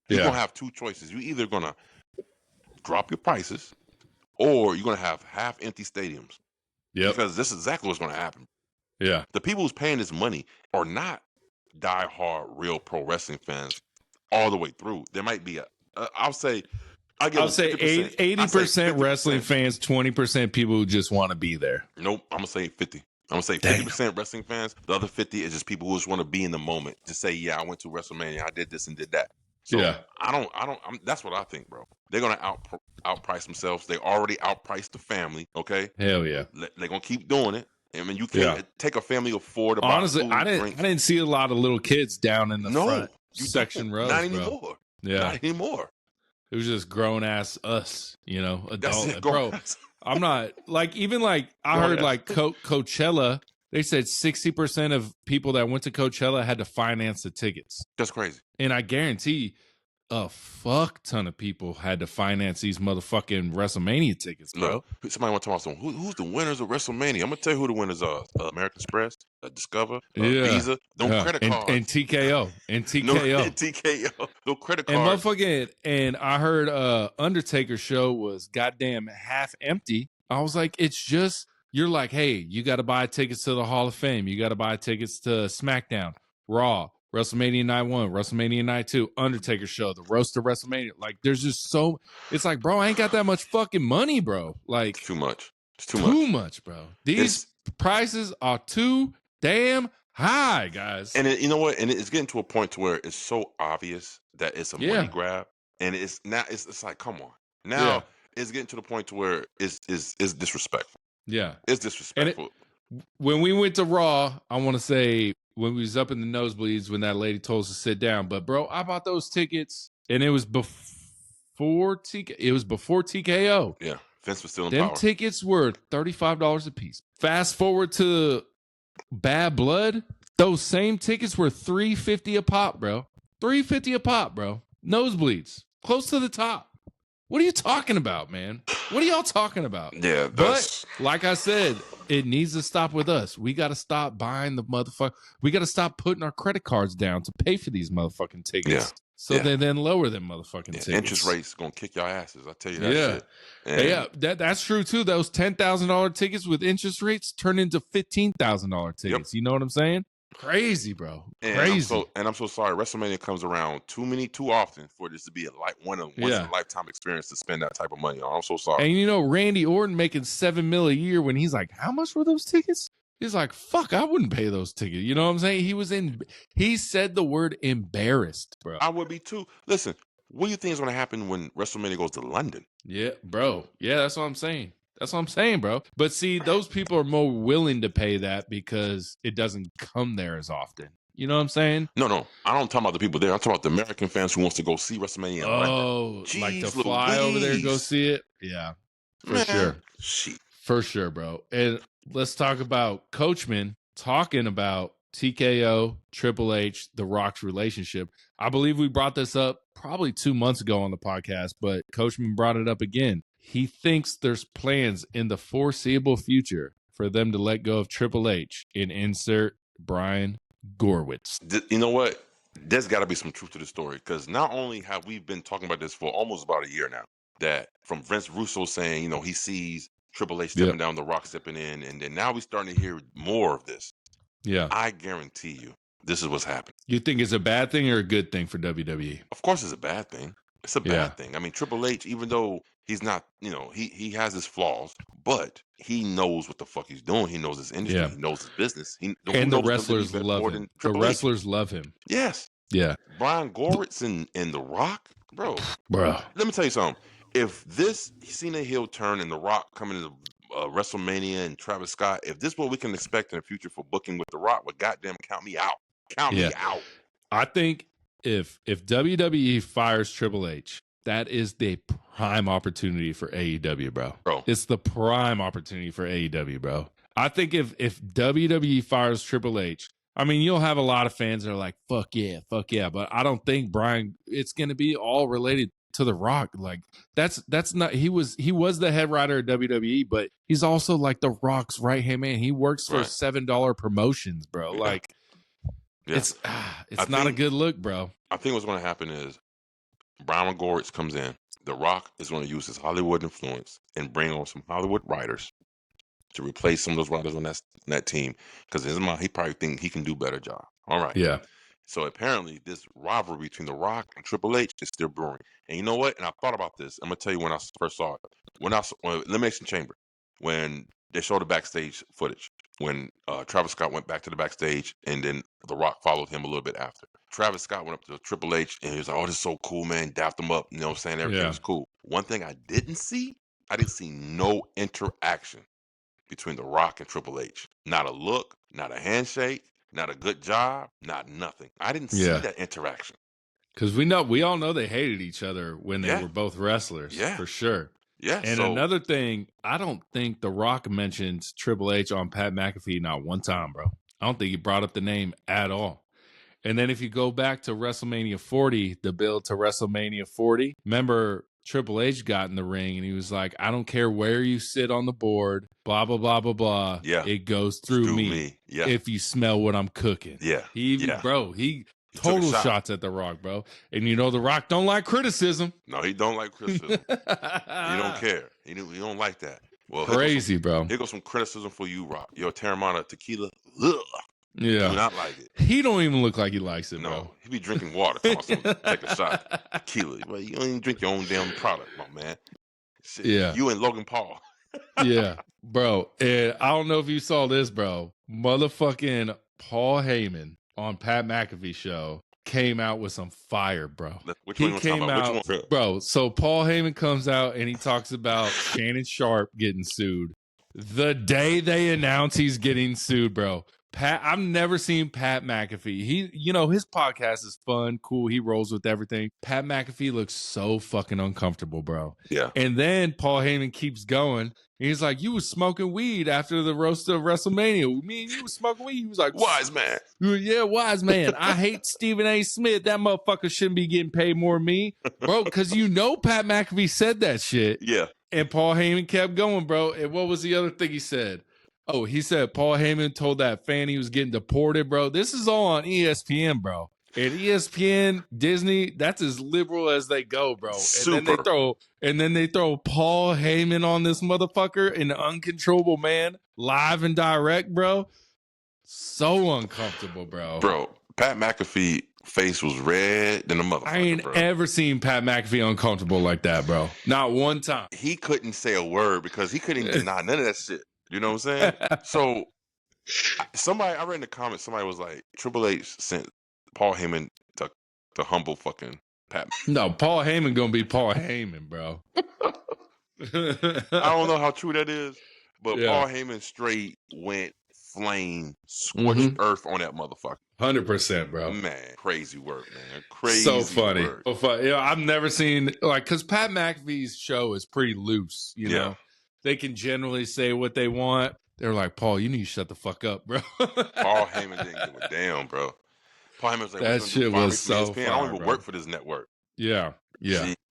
[SPEAKER 1] You're gonna have two choices. You're either gonna drop your prices, or you're gonna have half empty stadiums.
[SPEAKER 2] Yeah.
[SPEAKER 1] Because this is exactly what's gonna happen.
[SPEAKER 2] Yeah.
[SPEAKER 1] The people who's paying this money are not diehard real pro wrestling fans all the way through. There might be I'll say
[SPEAKER 2] 80% wrestling fans, 20% people who just want to be there.
[SPEAKER 1] Nope, I'm gonna say 50. I'm gonna say 50% wrestling fans. The other 50 is just people who just want to be in the moment. Just say, yeah, I went to WrestleMania, I did this and did that. So that's what I think, bro. They're gonna outprice themselves. They already outpriced the family. Okay.
[SPEAKER 2] Hell yeah.
[SPEAKER 1] They're gonna keep doing it. I mean, you can't take a family of 4 to buy
[SPEAKER 2] honestly,
[SPEAKER 1] food,
[SPEAKER 2] I didn't see a lot of little kids down in the front section rows.
[SPEAKER 1] Not anymore.
[SPEAKER 2] Bro. Yeah.
[SPEAKER 1] Not anymore.
[SPEAKER 2] It was just grown ass us, you know, adult. Bro, I'm not I heard like Coachella, they said 60% of people that went to Coachella had to finance the tickets.
[SPEAKER 1] That's crazy.
[SPEAKER 2] And I guarantee a fuck ton of people had to finance these motherfucking WrestleMania tickets, bro.
[SPEAKER 1] Look, somebody want to talk about who's the winners of WrestleMania. I'm gonna tell you who the winners are: American Express, Discover, Visa, credit cards,
[SPEAKER 2] and TKO,
[SPEAKER 1] TKO, no credit cards.
[SPEAKER 2] And I heard Undertaker's show was goddamn half empty. I was like, it's just you're like, hey, you got to buy tickets to the Hall of Fame, you got to buy tickets to SmackDown, Raw, WrestleMania Night 1, WrestleMania Night 2, Undertaker show, the roast of WrestleMania. Like, there's just so, it's like, bro, I ain't got that much fucking money, bro. Like,
[SPEAKER 1] It's too much. It's too
[SPEAKER 2] too
[SPEAKER 1] much.
[SPEAKER 2] much, bro. These prices are too damn high, guys.
[SPEAKER 1] And you know what? And it's getting to a point to where it's so obvious that it's a money grab, and it's now it's like, come on. Now it's getting to the point to where it's disrespectful.
[SPEAKER 2] Yeah,
[SPEAKER 1] it's disrespectful.
[SPEAKER 2] When we went to Raw, I want to say when we was up in the nosebleeds when that lady told us to sit down. But bro, I bought those tickets, and it was before TKO.
[SPEAKER 1] Yeah, Vince was still in
[SPEAKER 2] Them
[SPEAKER 1] power.
[SPEAKER 2] tickets were $35 a piece. Fast forward to Bad Blood, those same tickets were $350 a pop, bro. $350 a pop, bro. Nosebleeds, close to the top. What are you talking about, man? What are y'all talking about?
[SPEAKER 1] Yeah,
[SPEAKER 2] but like I said, it needs to stop with us. We got to stop buying the motherfucker. We got to stop putting our credit cards down to pay for these motherfucking tickets.
[SPEAKER 1] Yeah.
[SPEAKER 2] So they then lower them motherfucking tickets.
[SPEAKER 1] Interest rates gonna kick your asses. I tell you that shit.
[SPEAKER 2] That's true too. Those $10,000 tickets with interest rates turn into $15,000 tickets. You know what I'm saying? Crazy, bro. Crazy.
[SPEAKER 1] I'm so sorry. WrestleMania comes around too often for this to be once in a lifetime experience to spend that type of money on. I'm so sorry.
[SPEAKER 2] And you know, Randy Orton making $7 million a year when he's like, how much were those tickets? He's like, fuck, I wouldn't pay those tickets. You know what I'm saying? He said the word embarrassed, bro.
[SPEAKER 1] I would be too. Listen, what do you think is going to happen when WrestleMania goes to London?
[SPEAKER 2] Yeah, bro. Yeah, that's what I'm saying. That's what I'm saying, bro. But see, those people are more willing to pay that because it doesn't come there as often. You know what I'm saying?
[SPEAKER 1] No. I don't talk about the people there. I'm talking about the American fans who wants to go see WrestleMania in London.
[SPEAKER 2] Oh, like to fly over there and go see it? Yeah, for sure.
[SPEAKER 1] Shit.
[SPEAKER 2] For sure, bro. And let's talk about Coachman talking about TKO, Triple H, The Rock's relationship. I believe we brought this up probably 2 months ago on the podcast, but Coachman brought it up again. He thinks there's plans in the foreseeable future for them to let go of Triple H and insert Brian Gorwitz.
[SPEAKER 1] You know what? There's got to be some truth to the story, because not only have we been talking about this for almost about a year now, that from Vince Russo saying, you know, he sees Triple H stepping down, The Rock stepping in, and then now we're starting to hear more of this.
[SPEAKER 2] Yeah.
[SPEAKER 1] I guarantee you this is what's happening.
[SPEAKER 2] You think it's a bad thing or a good thing for WWE?
[SPEAKER 1] Of course it's a bad thing. It's a bad thing. I mean, Triple H, even though he's not, you know, he has his flaws, but he knows what the fuck he's doing. He knows his industry.
[SPEAKER 2] Yeah.
[SPEAKER 1] He knows his business.
[SPEAKER 2] And the wrestlers love him. The wrestlers love him.
[SPEAKER 1] Yes.
[SPEAKER 2] Yeah.
[SPEAKER 1] Brian Gorwitz and The Rock, bro. Let me tell you something. If this Cena heel turn and The Rock coming to WrestleMania and Travis Scott, if this is what we can expect in the future for booking with The Rock, well, goddamn, count me out. Count me out.
[SPEAKER 2] I think if WWE fires Triple H, that is the prime opportunity for AEW, bro. It's the prime opportunity for AEW, bro. I think if WWE fires Triple H, I mean, you'll have a lot of fans that are like, fuck yeah. But I don't think it's going to be all related to The Rock. Like, that's not, he was the head writer at WWE, but he's also like The Rock's right hand man. He works for $7 promotions, bro.
[SPEAKER 1] Yeah.
[SPEAKER 2] Like, it's not a good look, bro.
[SPEAKER 1] I think what's going to happen is Brian Gorwitz comes in. The Rock is going to use his Hollywood influence and bring on some Hollywood writers to replace some of those writers on that team, because in his mind, he probably thinks he can do a better job. All right.
[SPEAKER 2] Yeah.
[SPEAKER 1] So apparently this rivalry between The Rock and Triple H is still brewing. And you know what? And I thought about this. I'm going to tell you when I first saw it. When Elimination Chamber, when they showed the backstage footage, when Travis Scott went back to the backstage and then The Rock followed him a little bit after. Travis Scott went up to Triple H and he was like, oh, this is so cool, man. Dapped him up. You know what I'm saying? Everything was cool. One thing I didn't see no interaction between The Rock and Triple H. Not a look, not a handshake, not a good job, not nothing. I didn't see that interaction.
[SPEAKER 2] Because we all know they hated each other when they were both wrestlers, for sure.
[SPEAKER 1] Yeah.
[SPEAKER 2] And another thing, I don't think The Rock mentions Triple H on Pat McAfee not one time, bro. I don't think he brought up the name at all. And then if you go back to WrestleMania 40, the build to WrestleMania 40, remember Triple H got in the ring and he was like, I don't care where you sit on the board, blah, blah, blah, blah, blah.
[SPEAKER 1] Yeah.
[SPEAKER 2] It goes through me.
[SPEAKER 1] Yeah.
[SPEAKER 2] If you smell what I'm cooking.
[SPEAKER 1] Yeah.
[SPEAKER 2] He total shots at The Rock, bro. And you know The Rock don't like criticism.
[SPEAKER 1] No, he don't like criticism. He don't care. He don't like that. Well,
[SPEAKER 2] crazy, bro.
[SPEAKER 1] Here goes some criticism for you, Rock. Your Terramana tequila. Ugh.
[SPEAKER 2] Yeah.
[SPEAKER 1] Do not like it.
[SPEAKER 2] He don't even look like he likes it,
[SPEAKER 1] No,
[SPEAKER 2] bro.
[SPEAKER 1] he be drinking water. Take a shot. Tequila. Well, you don't even drink your own damn product, my man. Shit,
[SPEAKER 2] Yeah.
[SPEAKER 1] you and Logan Paul.
[SPEAKER 2] Yeah, bro. And I don't know if you saw this, bro. Motherfucking Paul Heyman on Pat McAfee show came out with some fire, bro.
[SPEAKER 1] Which one you talking about? Which one?
[SPEAKER 2] Bro, so Paul Heyman comes out and he talks about Shannon Sharp getting sued. The day they announce he's getting sued, bro. Pat, I've never seen Pat McAfee. His podcast is fun, cool. He rolls with everything. Pat McAfee looks so fucking uncomfortable, bro.
[SPEAKER 1] Yeah.
[SPEAKER 2] And then Paul Heyman keeps going. He's like, you was smoking weed after the roast of WrestleMania. Me and you was smoking weed. He was like,
[SPEAKER 1] wise man.
[SPEAKER 2] Yeah, wise man. I hate Stephen A. Smith. That motherfucker shouldn't be getting paid more than me. Bro, because Pat McAfee said that shit.
[SPEAKER 1] Yeah.
[SPEAKER 2] And Paul Heyman kept going, bro. And what was the other thing he said? Oh, he said Paul Heyman told that fan he was getting deported, bro. This is all on ESPN, bro. And ESPN, Disney, that's as liberal as they go, bro.
[SPEAKER 1] Super.
[SPEAKER 2] And then they throw Paul Heyman on this motherfucker, an uncontrollable man, live and direct, bro. So uncomfortable, bro.
[SPEAKER 1] Bro, Pat McAfee face was red than a motherfucker.
[SPEAKER 2] I ain't ever seen Pat McAfee uncomfortable like that, bro. Not one time.
[SPEAKER 1] He couldn't say a word because he couldn't even deny none of that shit. You know what I'm saying? So I read in the comments, somebody was like, Triple H sent Paul Heyman to humble fucking Pat.
[SPEAKER 2] No, Paul Heyman gonna be Paul Heyman, bro.
[SPEAKER 1] I don't know how true that is, but yeah. Paul Heyman straight went flame, scorched earth on that motherfucker.
[SPEAKER 2] 100%, bro.
[SPEAKER 1] Man, crazy work, man. Crazy.
[SPEAKER 2] So funny.
[SPEAKER 1] Work.
[SPEAKER 2] So funny. I've never seen because Pat McAfee's show is pretty loose. You know, they can generally say what they want. They're like, Paul, you need to shut the fuck up, bro.
[SPEAKER 1] Paul Heyman didn't give a damn, bro. Paul Heyman was like,
[SPEAKER 2] that shit was so fun.
[SPEAKER 1] I don't even work for this network.
[SPEAKER 2] Yeah.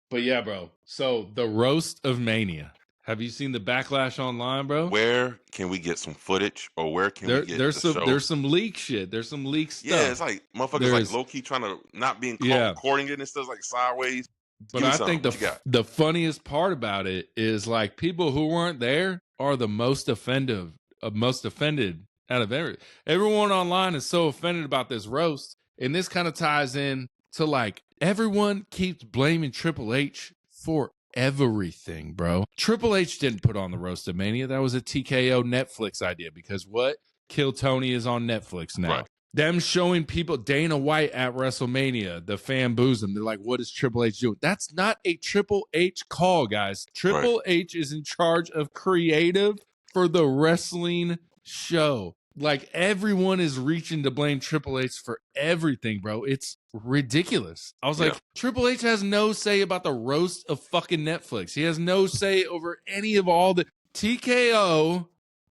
[SPEAKER 2] But yeah, bro. So the roast of Mania. Have you seen the backlash online, bro?
[SPEAKER 1] Where can we get some footage, or where can we get
[SPEAKER 2] there's
[SPEAKER 1] the
[SPEAKER 2] some
[SPEAKER 1] show?
[SPEAKER 2] There's some leak shit. There's some leak stuff.
[SPEAKER 1] Yeah, it's like motherfuckers like low key trying to not being caught recording it and stuff like sideways.
[SPEAKER 2] But I think the funniest part about it is like people who weren't there are the most offended out of everyone online is so offended about this roast, and this kind of ties in to like everyone keeps blaming Triple H for everything, bro. Triple H didn't put on the roast of Mania. That was a TKO Netflix idea because what? Kill Tony is on Netflix now.
[SPEAKER 1] Right.
[SPEAKER 2] Them showing people Dana White at WrestleMania, the fan boos them. They're like, what is Triple H doing? That's not a Triple H call, guys. Triple H is in charge of creative for the wrestling show. Like, everyone is reaching to blame Triple H for everything, bro. It's ridiculous. I was like, Triple H has no say about the roast of fucking Netflix. He has no say over any of all the... TKO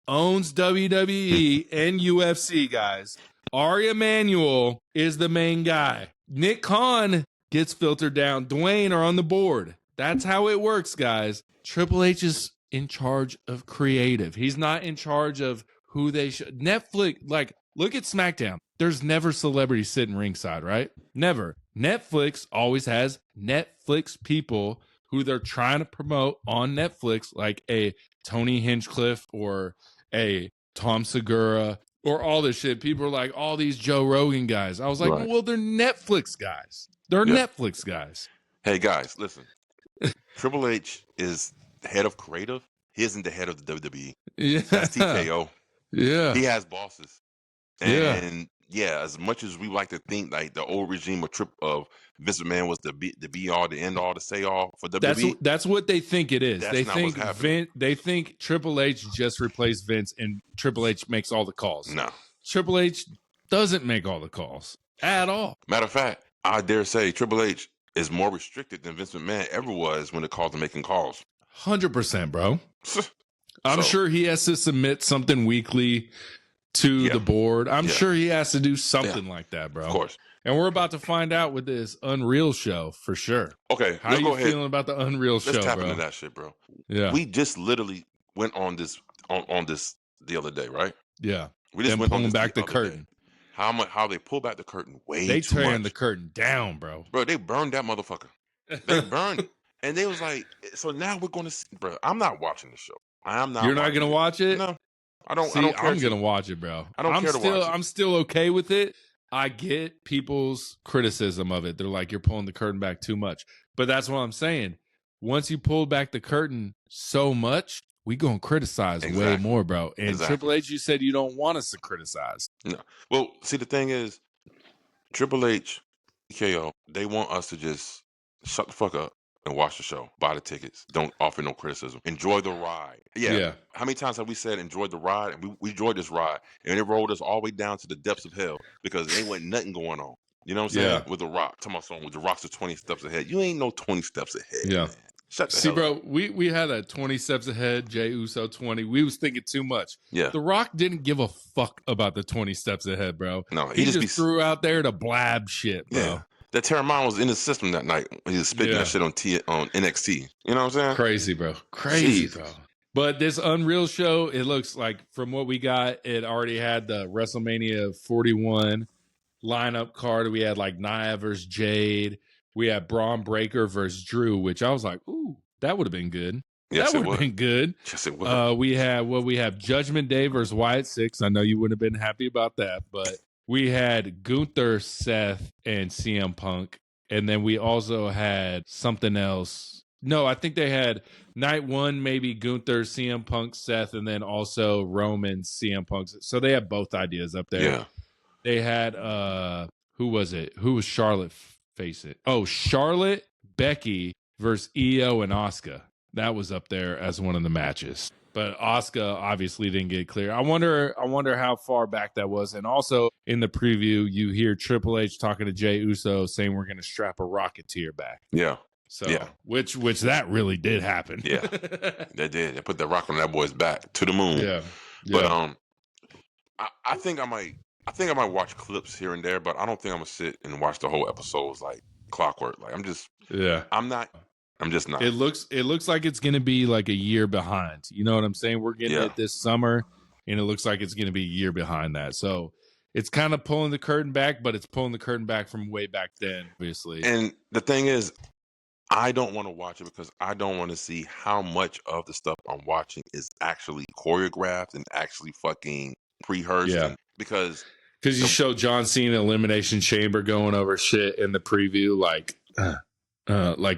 [SPEAKER 2] owns WWE and UFC, guys. Ari Emanuel is the main guy. Nick Khan gets filtered down. Dwayne are on the board. That's how it works, guys. Triple H is in charge of creative. He's not in charge of who they should. Netflix, like, look at SmackDown. There's never celebrities sitting ringside, right? Never. Netflix always has Netflix people who they're trying to promote on Netflix, like a Tony Hinchcliffe or a Tom Segura or all this shit. People are like, all these Joe Rogan guys. I was like, well, they're Netflix guys. They're Netflix guys.
[SPEAKER 1] Hey, guys, listen. Triple H is the head of creative. He isn't the head of the WWE.
[SPEAKER 2] Yeah.
[SPEAKER 1] That's TKO.
[SPEAKER 2] Yeah.
[SPEAKER 1] He has bosses. And as much as we like to think like the old regime of Vince McMahon was the be all, the end all, the say all for WWE. That's
[SPEAKER 2] what they think it is.
[SPEAKER 1] That's
[SPEAKER 2] they
[SPEAKER 1] not
[SPEAKER 2] think
[SPEAKER 1] what's happening.
[SPEAKER 2] They think Triple H just replaced Vince and Triple H makes all the calls.
[SPEAKER 1] No.
[SPEAKER 2] Triple H doesn't make all the calls at all.
[SPEAKER 1] Matter of fact, I dare say Triple H is more restricted than Vince McMahon ever was when it comes to making calls.
[SPEAKER 2] 100%, bro. I'm sure he has to submit something weekly to the board. I'm sure he has to do something like that, bro.
[SPEAKER 1] Of course.
[SPEAKER 2] And we're about to find out with this Unreal show for sure.
[SPEAKER 1] Okay,
[SPEAKER 2] how are you feeling about the Unreal show, bro?
[SPEAKER 1] Let's tap into that shit, bro.
[SPEAKER 2] Yeah,
[SPEAKER 1] we just literally went on this the other day, right?
[SPEAKER 2] Yeah,
[SPEAKER 1] we just went
[SPEAKER 2] pulling back the curtain.
[SPEAKER 1] How they pull back the curtain
[SPEAKER 2] they
[SPEAKER 1] too much.
[SPEAKER 2] They turned the curtain down, bro.
[SPEAKER 1] Bro, they burned that motherfucker. They burned it, and they was like, so now we're going to see, bro. I'm not watching the show. I'm not.
[SPEAKER 2] You're not going to watch it?
[SPEAKER 1] No. I don't care.
[SPEAKER 2] I'm gonna watch it, bro.
[SPEAKER 1] I don't care to watch it.
[SPEAKER 2] I'm still okay with it. I get people's criticism of it. They're like, you're pulling the curtain back too much. But that's what I'm saying. Once you pull back the curtain so much, we gonna criticize way more, bro. And Triple H, you said you don't want us to criticize.
[SPEAKER 1] No. Well, see, the thing is, Triple H, KO, they want us to just shut the fuck up and watch the show, buy the tickets, don't offer no criticism, enjoy the ride. Yeah. How many times have we said enjoy the ride? And we enjoyed this ride, and it rolled us all the way down to the depths of hell because there wasn't nothing going on. You know what I'm saying? With The Rock, talking about something with The Rock's are 20 steps ahead. You ain't no 20 steps ahead. Man. Shut the hell
[SPEAKER 2] bro,
[SPEAKER 1] up.
[SPEAKER 2] we had a 20 steps ahead, Jey Uso 20. We was thinking too much.
[SPEAKER 1] Yeah.
[SPEAKER 2] The Rock didn't give a fuck about the 20 steps ahead, bro.
[SPEAKER 1] No,
[SPEAKER 2] he just threw out there to blab shit, bro.
[SPEAKER 1] Yeah. That Terramon was in the system that night. He was spitting that shit on NXT. You know what I'm saying?
[SPEAKER 2] Crazy, bro. Crazy, bro. But this Unreal show, it looks like from what we got, it already had the WrestleMania 41 lineup card. We had like Nia versus Jade. We had Braun Breaker versus Drew, which I was like, ooh, that would have been good.
[SPEAKER 1] Yes,
[SPEAKER 2] that would have been good.
[SPEAKER 1] Yes, it would.
[SPEAKER 2] We have Judgment Day versus Wyatt Six. I know you wouldn't have been happy about that, but we had Gunther, Seth, and CM Punk. And then we also had something else. No, I think they had night one, maybe Gunther, CM Punk, Seth, and then also Roman, CM Punk. So they had both ideas up there.
[SPEAKER 1] Yeah.
[SPEAKER 2] They had, who was it? Who was Charlotte face it? Oh, Charlotte, Becky versus Io and Asuka. That was up there as one of the matches. But Asuka obviously didn't get clear. I wonder how far back that was. And also in the preview, you hear Triple H talking to Jey Uso saying we're going to strap a rocket to your back.
[SPEAKER 1] Yeah.
[SPEAKER 2] So which that really did happen.
[SPEAKER 1] Yeah. They did. They put the rock on that boy's back to the moon.
[SPEAKER 2] Yeah.
[SPEAKER 1] But I think I might watch clips here and there, but I don't think I'm gonna sit and watch the whole episodes like clockwork. Like I'm just not.
[SPEAKER 2] It looks like it's gonna be like a year behind. You know what I'm saying? We're getting it this summer, and it looks like it's gonna be a year behind that. So it's kind of pulling the curtain back, but it's pulling the curtain back from way back then, obviously.
[SPEAKER 1] And the thing is, I don't want to watch it because I don't want to see how much of the stuff I'm watching is actually choreographed and actually fucking pre-rehearsed.
[SPEAKER 2] Yeah.
[SPEAKER 1] Because
[SPEAKER 2] you show John Cena Elimination Chamber going over shit in the preview, like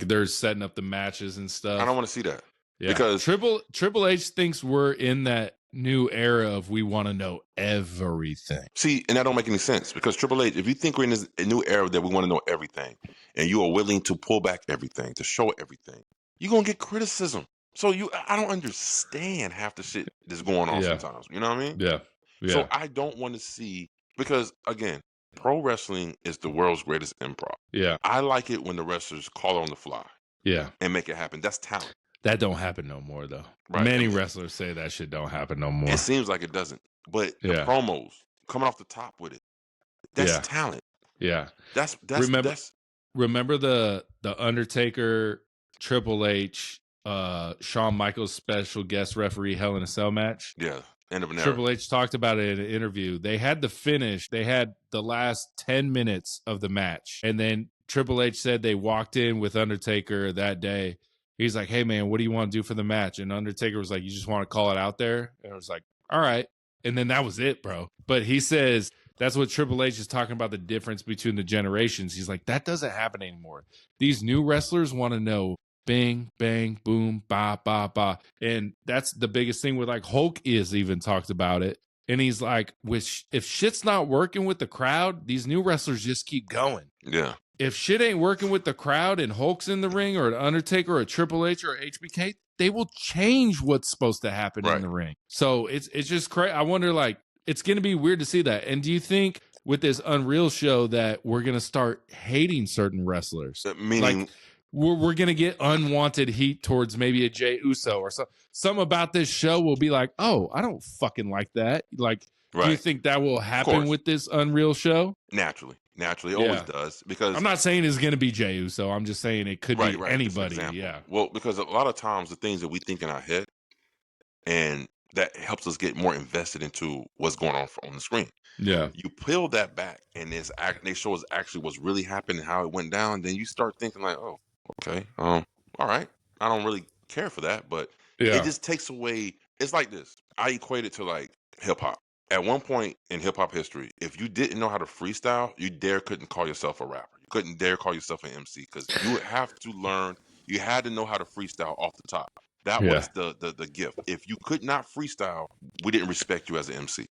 [SPEAKER 2] they're setting up the matches and stuff.
[SPEAKER 1] I don't want to see that.
[SPEAKER 2] Yeah.
[SPEAKER 1] Because
[SPEAKER 2] Triple H thinks we're in that new era of we want to know everything.
[SPEAKER 1] See, and that don't make any sense because Triple H, if you think we're in this new era that we want to know everything and you are willing to pull back everything, to show everything, you're going to get criticism. So I don't understand half the shit that's going on sometimes. You know what I mean?
[SPEAKER 2] Yeah.
[SPEAKER 1] So I don't want to see, because again, pro wrestling is the world's greatest improv.
[SPEAKER 2] Yeah.
[SPEAKER 1] I like it when the wrestlers call on the fly.
[SPEAKER 2] Yeah.
[SPEAKER 1] And make it happen. That's talent.
[SPEAKER 2] That don't happen no more, though.
[SPEAKER 1] Right.
[SPEAKER 2] Many wrestlers say that shit don't happen no more.
[SPEAKER 1] It seems like it doesn't. But the promos, coming off the top with it, that's talent.
[SPEAKER 2] Yeah.
[SPEAKER 1] That's
[SPEAKER 2] remember the Undertaker, Triple H, Shawn Michaels special guest referee Hell in a Cell match?
[SPEAKER 1] Yeah. End of an era.
[SPEAKER 2] Triple H talked about it in an interview. They had the finish. They had the last 10 minutes of the match. And then Triple H said they walked in with Undertaker that day. He's like, hey, man, what do you want to do for the match? And Undertaker was like, you just want to call it out there? And I was like, all right. And then that was it, bro. But he says that's what Triple H is talking about, the difference between the generations. He's like, that doesn't happen anymore. These new wrestlers want to know bing, bang, boom, ba, ba, ba. And that's the biggest thing with like Hulk is even talked about it. And he's like, if shit's not working with the crowd, these new wrestlers just keep going.
[SPEAKER 1] Yeah.
[SPEAKER 2] If shit ain't working with the crowd and Hulk's in the ring or an Undertaker or a Triple H or a HBK, they will change what's supposed to happen in the ring. So it's just crazy. I wonder, like, it's going to be weird to see that. And do you think with this Unreal show that we're going to start hating certain wrestlers?
[SPEAKER 1] Meaning...
[SPEAKER 2] Like, we're going to get unwanted heat towards maybe a Jey Uso or some about this show will be like, oh, I don't fucking like that. Like, do you think that will happen with this Unreal show?
[SPEAKER 1] Naturally. It always does. Because
[SPEAKER 2] I'm not saying it's going to be Jey Uso. I'm just saying it could be anybody. Yeah.
[SPEAKER 1] Well, because a lot of times the things that we think in our head, and that helps us get more invested into what's going on the screen.
[SPEAKER 2] Yeah.
[SPEAKER 1] You peel that back and they show us actually what's really happening, how it went down. Then you start thinking like, oh, okay, all right. I don't really care for that, but it just takes away. It's like this. I equate it to like hip hop. At one point in hip hop history, if you didn't know how to freestyle, you couldn't call yourself a rapper. You couldn't dare call yourself an MC because you would have to learn. You had to know how to freestyle off the top. That
[SPEAKER 2] Yeah.
[SPEAKER 1] was the gift. If you could not freestyle, we didn't respect you as an MC.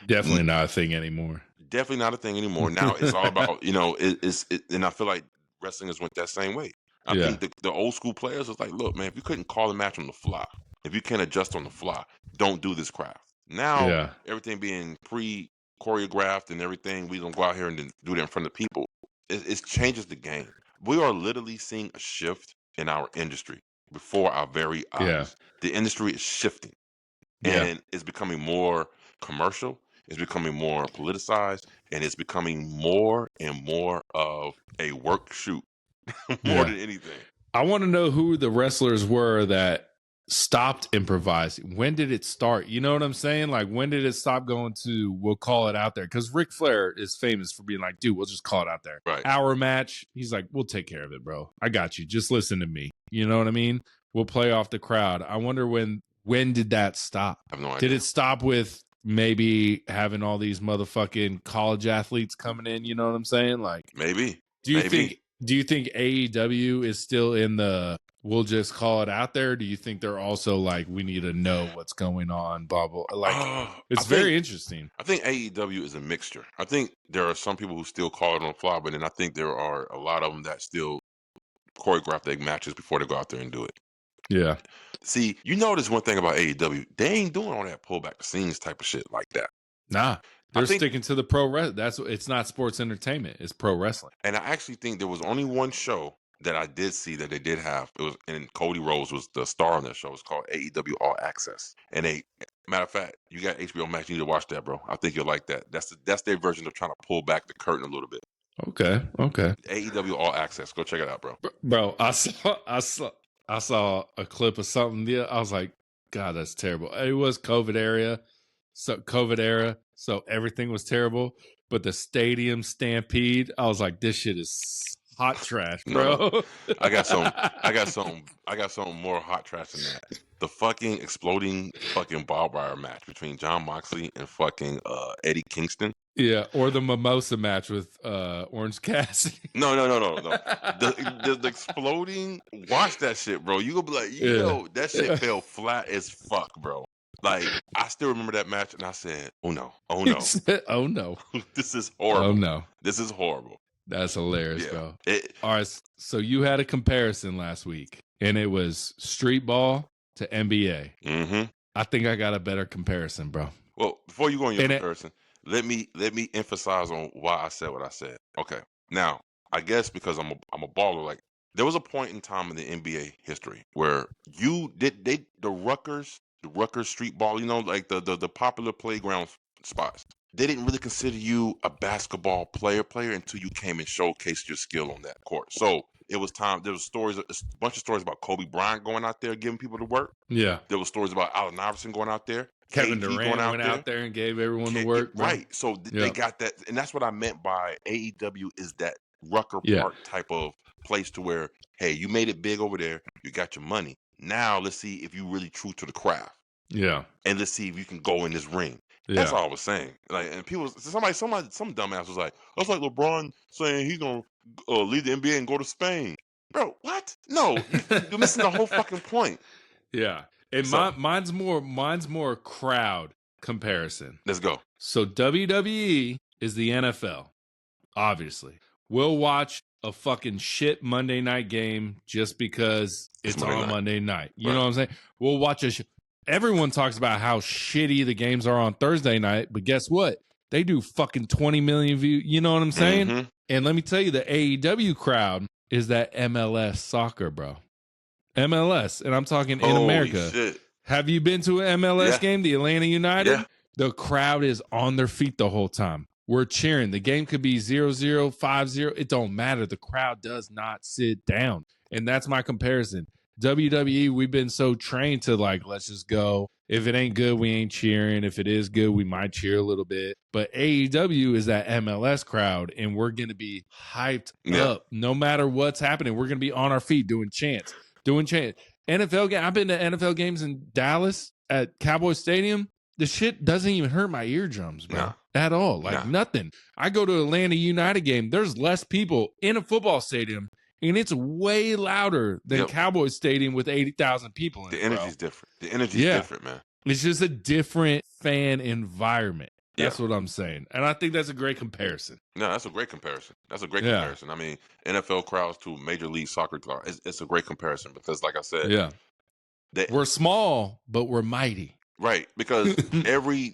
[SPEAKER 2] Definitely not a thing anymore.
[SPEAKER 1] Definitely not a thing anymore. Now it's all about, you know, and I feel like wrestling has went that same way. I think the old school players was like, look, man, if you couldn't call a match on the fly, if you can't adjust on the fly, don't do this craft. Now everything being pre-choreographed and everything, we don't go out here and then do it in front of people. It changes the game. We are literally seeing a shift in our industry before our very eyes.
[SPEAKER 2] Yeah.
[SPEAKER 1] The industry is shifting, and it's becoming more commercial. It's becoming more politicized, and it's becoming more and more of a work shoot more than anything.
[SPEAKER 2] I want to know who the wrestlers were that stopped improvising. When did it start? You know what I'm saying? Like, when did it stop going to, we'll call it out there? Because Ric Flair is famous for being like, dude, we'll just call it out there.
[SPEAKER 1] Right.
[SPEAKER 2] Hour match. He's like, we'll take care of it, bro. I got you. Just listen to me. You know what I mean? We'll play off the crowd. I wonder when did that stop?
[SPEAKER 1] I have no idea.
[SPEAKER 2] Did it stop with maybe having all these motherfucking college athletes coming in? You know what I'm saying? Like,
[SPEAKER 1] maybe.
[SPEAKER 2] Do you think AEW is still in the we'll just call it out there? Do you think they're also like, we need to know what's going on, blah, blah? Like, it's very interesting.
[SPEAKER 1] I think AEW is a mixture. I think there are some people who still call it on the fly, but then I think there are a lot of them that still choreograph their matches before they go out there and do it.
[SPEAKER 2] Yeah.
[SPEAKER 1] See, you notice one thing about AEW, they ain't doing all that pull back the scenes type of shit like that.
[SPEAKER 2] Nah. They're sticking to the pro wrestling. It's not sports entertainment. It's pro wrestling.
[SPEAKER 1] And I actually think there was only one show that I did see that they did have. It was, and Cody Rhodes was the star on that show. It's called AEW All Access. And matter of fact, you got HBO Max. You need to watch that, bro. I think you'll like that. That's their version of trying to pull back the curtain a little bit.
[SPEAKER 2] Okay.
[SPEAKER 1] AEW All Access. Go check it out, bro.
[SPEAKER 2] Bro, I saw a clip of something. Yeah, I was like, God, that's terrible. It was COVID era, so everything was terrible. But the stadium stampede, I was like, this shit is hot trash, bro.
[SPEAKER 1] No. I got something more hot trash than that. The fucking exploding fucking barbed wire match between Jon Moxley and fucking Eddie Kingston.
[SPEAKER 2] Yeah, or the mimosa match with Orange Cassidy.
[SPEAKER 1] No. The exploding. Watch that shit, bro. You gonna be like, yo, that shit fell flat as fuck, bro. Like, I still remember that match, and I said, oh no, oh no, this is horrible.
[SPEAKER 2] Oh no,
[SPEAKER 1] this is horrible.
[SPEAKER 2] That's hilarious, bro. All right, so you had a comparison last week, and it was street ball to NBA.
[SPEAKER 1] Mm-hmm.
[SPEAKER 2] I think I got a better comparison, bro.
[SPEAKER 1] Well, before you go on your comparison, let me emphasize on why I said what I said. Okay, now I guess because I'm a baller. Like, there was a point in time in the NBA history where the Rutgers street ball, you know, like the popular playground spots. They didn't really consider you a basketball player until you came and showcased your skill on that court. So it was time. There was a bunch of stories about Kobe Bryant going out there giving people the work.
[SPEAKER 2] Yeah.
[SPEAKER 1] There was stories about Allen Iverson going out there.
[SPEAKER 2] Kevin Durant went out there and gave everyone the work.
[SPEAKER 1] Right. So they got that. And that's what I meant by AEW is that Rucker Park type of place to where, hey, you made it big over there. You got your money. Now let's see if you're really true to the craft.
[SPEAKER 2] Yeah.
[SPEAKER 1] And let's see if you can go in this ring. That's all I was saying. Like, and some dumbass was like, that's like LeBron saying he's gonna leave the NBA and go to Spain. Bro, what? No, you're missing the whole fucking point.
[SPEAKER 2] Yeah. And mine's more crowd comparison.
[SPEAKER 1] Let's go.
[SPEAKER 2] So WWE is the NFL, obviously. We'll watch a fucking shit Monday night game just because it's on Monday night. You know what I'm saying? We'll watch everyone talks about how shitty the games are on Thursday night, but guess what? They do fucking 20 million views. You know what I'm saying? Mm-hmm. And let me tell you, the AEW crowd is that MLS soccer, bro. MLS, and I'm talking in America.
[SPEAKER 1] Shit.
[SPEAKER 2] Have you been to an MLS game, the Atlanta United? Yeah. The crowd is on their feet the whole time. We're cheering. The game could be 0-0, 5-0. It don't matter. The crowd does not sit down. And that's my comparison. WWE, we've been so trained to like, let's just go. If it ain't good, we ain't cheering. If it is good, we might cheer a little bit. But AEW is that MLS crowd, and we're going to be hyped up. No matter what's happening, we're going to be on our feet doing chants. NFL game. I've been to NFL games in Dallas at Cowboy Stadium. the shit doesn't even hurt my eardrums, bro.
[SPEAKER 1] Nah.
[SPEAKER 2] At all. Like nothing. I go to Atlanta United game. There's less people in a football stadium, and it's way louder than Cowboys Stadium with 80,000 people in it.
[SPEAKER 1] The energy's different. The energy's different, man.
[SPEAKER 2] It's just a different fan environment. That's what I'm saying. And I think that's a great comparison.
[SPEAKER 1] No, that's a great comparison. That's a great comparison. I mean, NFL crowds to Major League Soccer crowds, it's a great comparison because, like I said,
[SPEAKER 2] we're small, but we're mighty.
[SPEAKER 1] Right, because the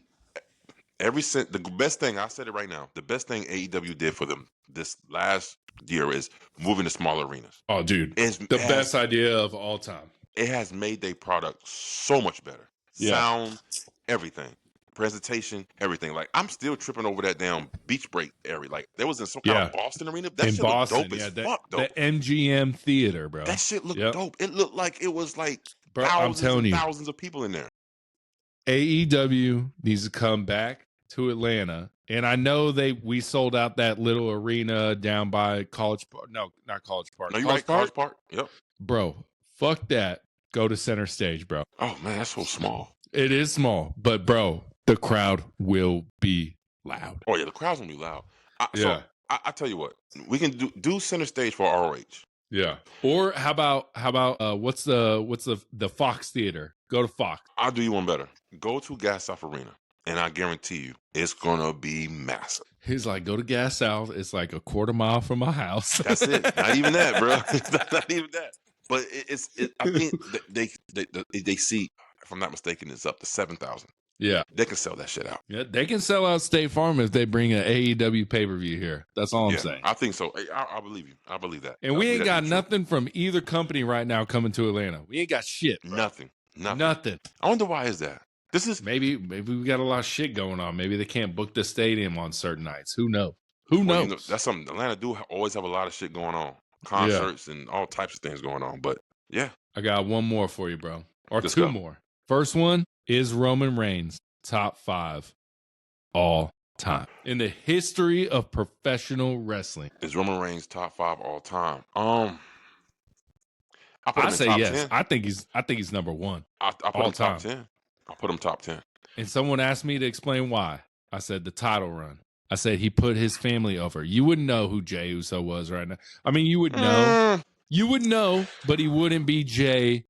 [SPEAKER 1] best thing, I said it right now, the best thing AEW did for them this last year is moving to small arenas.
[SPEAKER 2] Oh, dude. It's the best idea of all time.
[SPEAKER 1] It has made their product so much better. Sound, everything. Presentation, everything. Like, I'm still tripping over that damn beach break area. Like, there was in some kind of Boston arena. That shit looked dope as fuck, though.
[SPEAKER 2] The MGM Theater, bro.
[SPEAKER 1] That shit looked dope. It looked like it was like thousands of people in there.
[SPEAKER 2] AEW needs to come back to Atlanta. And I know we sold out that little arena down by College Park. No, not College Park.
[SPEAKER 1] No, you're right. College Park. Yep.
[SPEAKER 2] Bro, fuck that. Go to center stage, bro.
[SPEAKER 1] Oh, man, that's so small.
[SPEAKER 2] It is small. But, bro, the crowd will be loud.
[SPEAKER 1] Oh, yeah, the crowd's going to be loud. So, I tell you what. We can do center stage for ROH.
[SPEAKER 2] Yeah. Or how about what's the Fox Theater? Go to Fox.
[SPEAKER 1] I'll do you one better. Go to Gas South Arena, and I guarantee you it's gonna be massive.
[SPEAKER 2] He's like, go to Gas South. It's like a quarter mile from my house.
[SPEAKER 1] That's it. Not even that, bro. Not even that. But I think they see, if I'm not mistaken, it's up to 7,000.
[SPEAKER 2] Yeah.
[SPEAKER 1] They can sell that shit out.
[SPEAKER 2] Yeah, they can sell out State Farm if they bring an AEW pay-per-view here. That's all I'm saying.
[SPEAKER 1] I think so. I believe you. I believe that.
[SPEAKER 2] And we ain't got nothing from either company right now coming to Atlanta. We ain't got shit. Bro.
[SPEAKER 1] Nothing.
[SPEAKER 2] I
[SPEAKER 1] wonder why is that? This is
[SPEAKER 2] maybe we got a lot of shit going on. Maybe they can't book the stadium on certain nights. Who knows? Who knows?
[SPEAKER 1] You know, that's something. Atlanta do always have a lot of shit going on. Concerts and all types of things going on. But yeah.
[SPEAKER 2] I got one more for you, bro. Or two more. First one is Roman Reigns. Top 5 all time in the history of professional wrestling.
[SPEAKER 1] Is Roman Reigns top 5 all time?
[SPEAKER 2] I say yes. 10. I think he's number 1.
[SPEAKER 1] I put him top 10. I put him top 10.
[SPEAKER 2] And someone asked me to explain why. I said the title run. I said he put his family over. You wouldn't know who Jey Uso was right now. I mean, you would know. You would know, but he wouldn't be Jey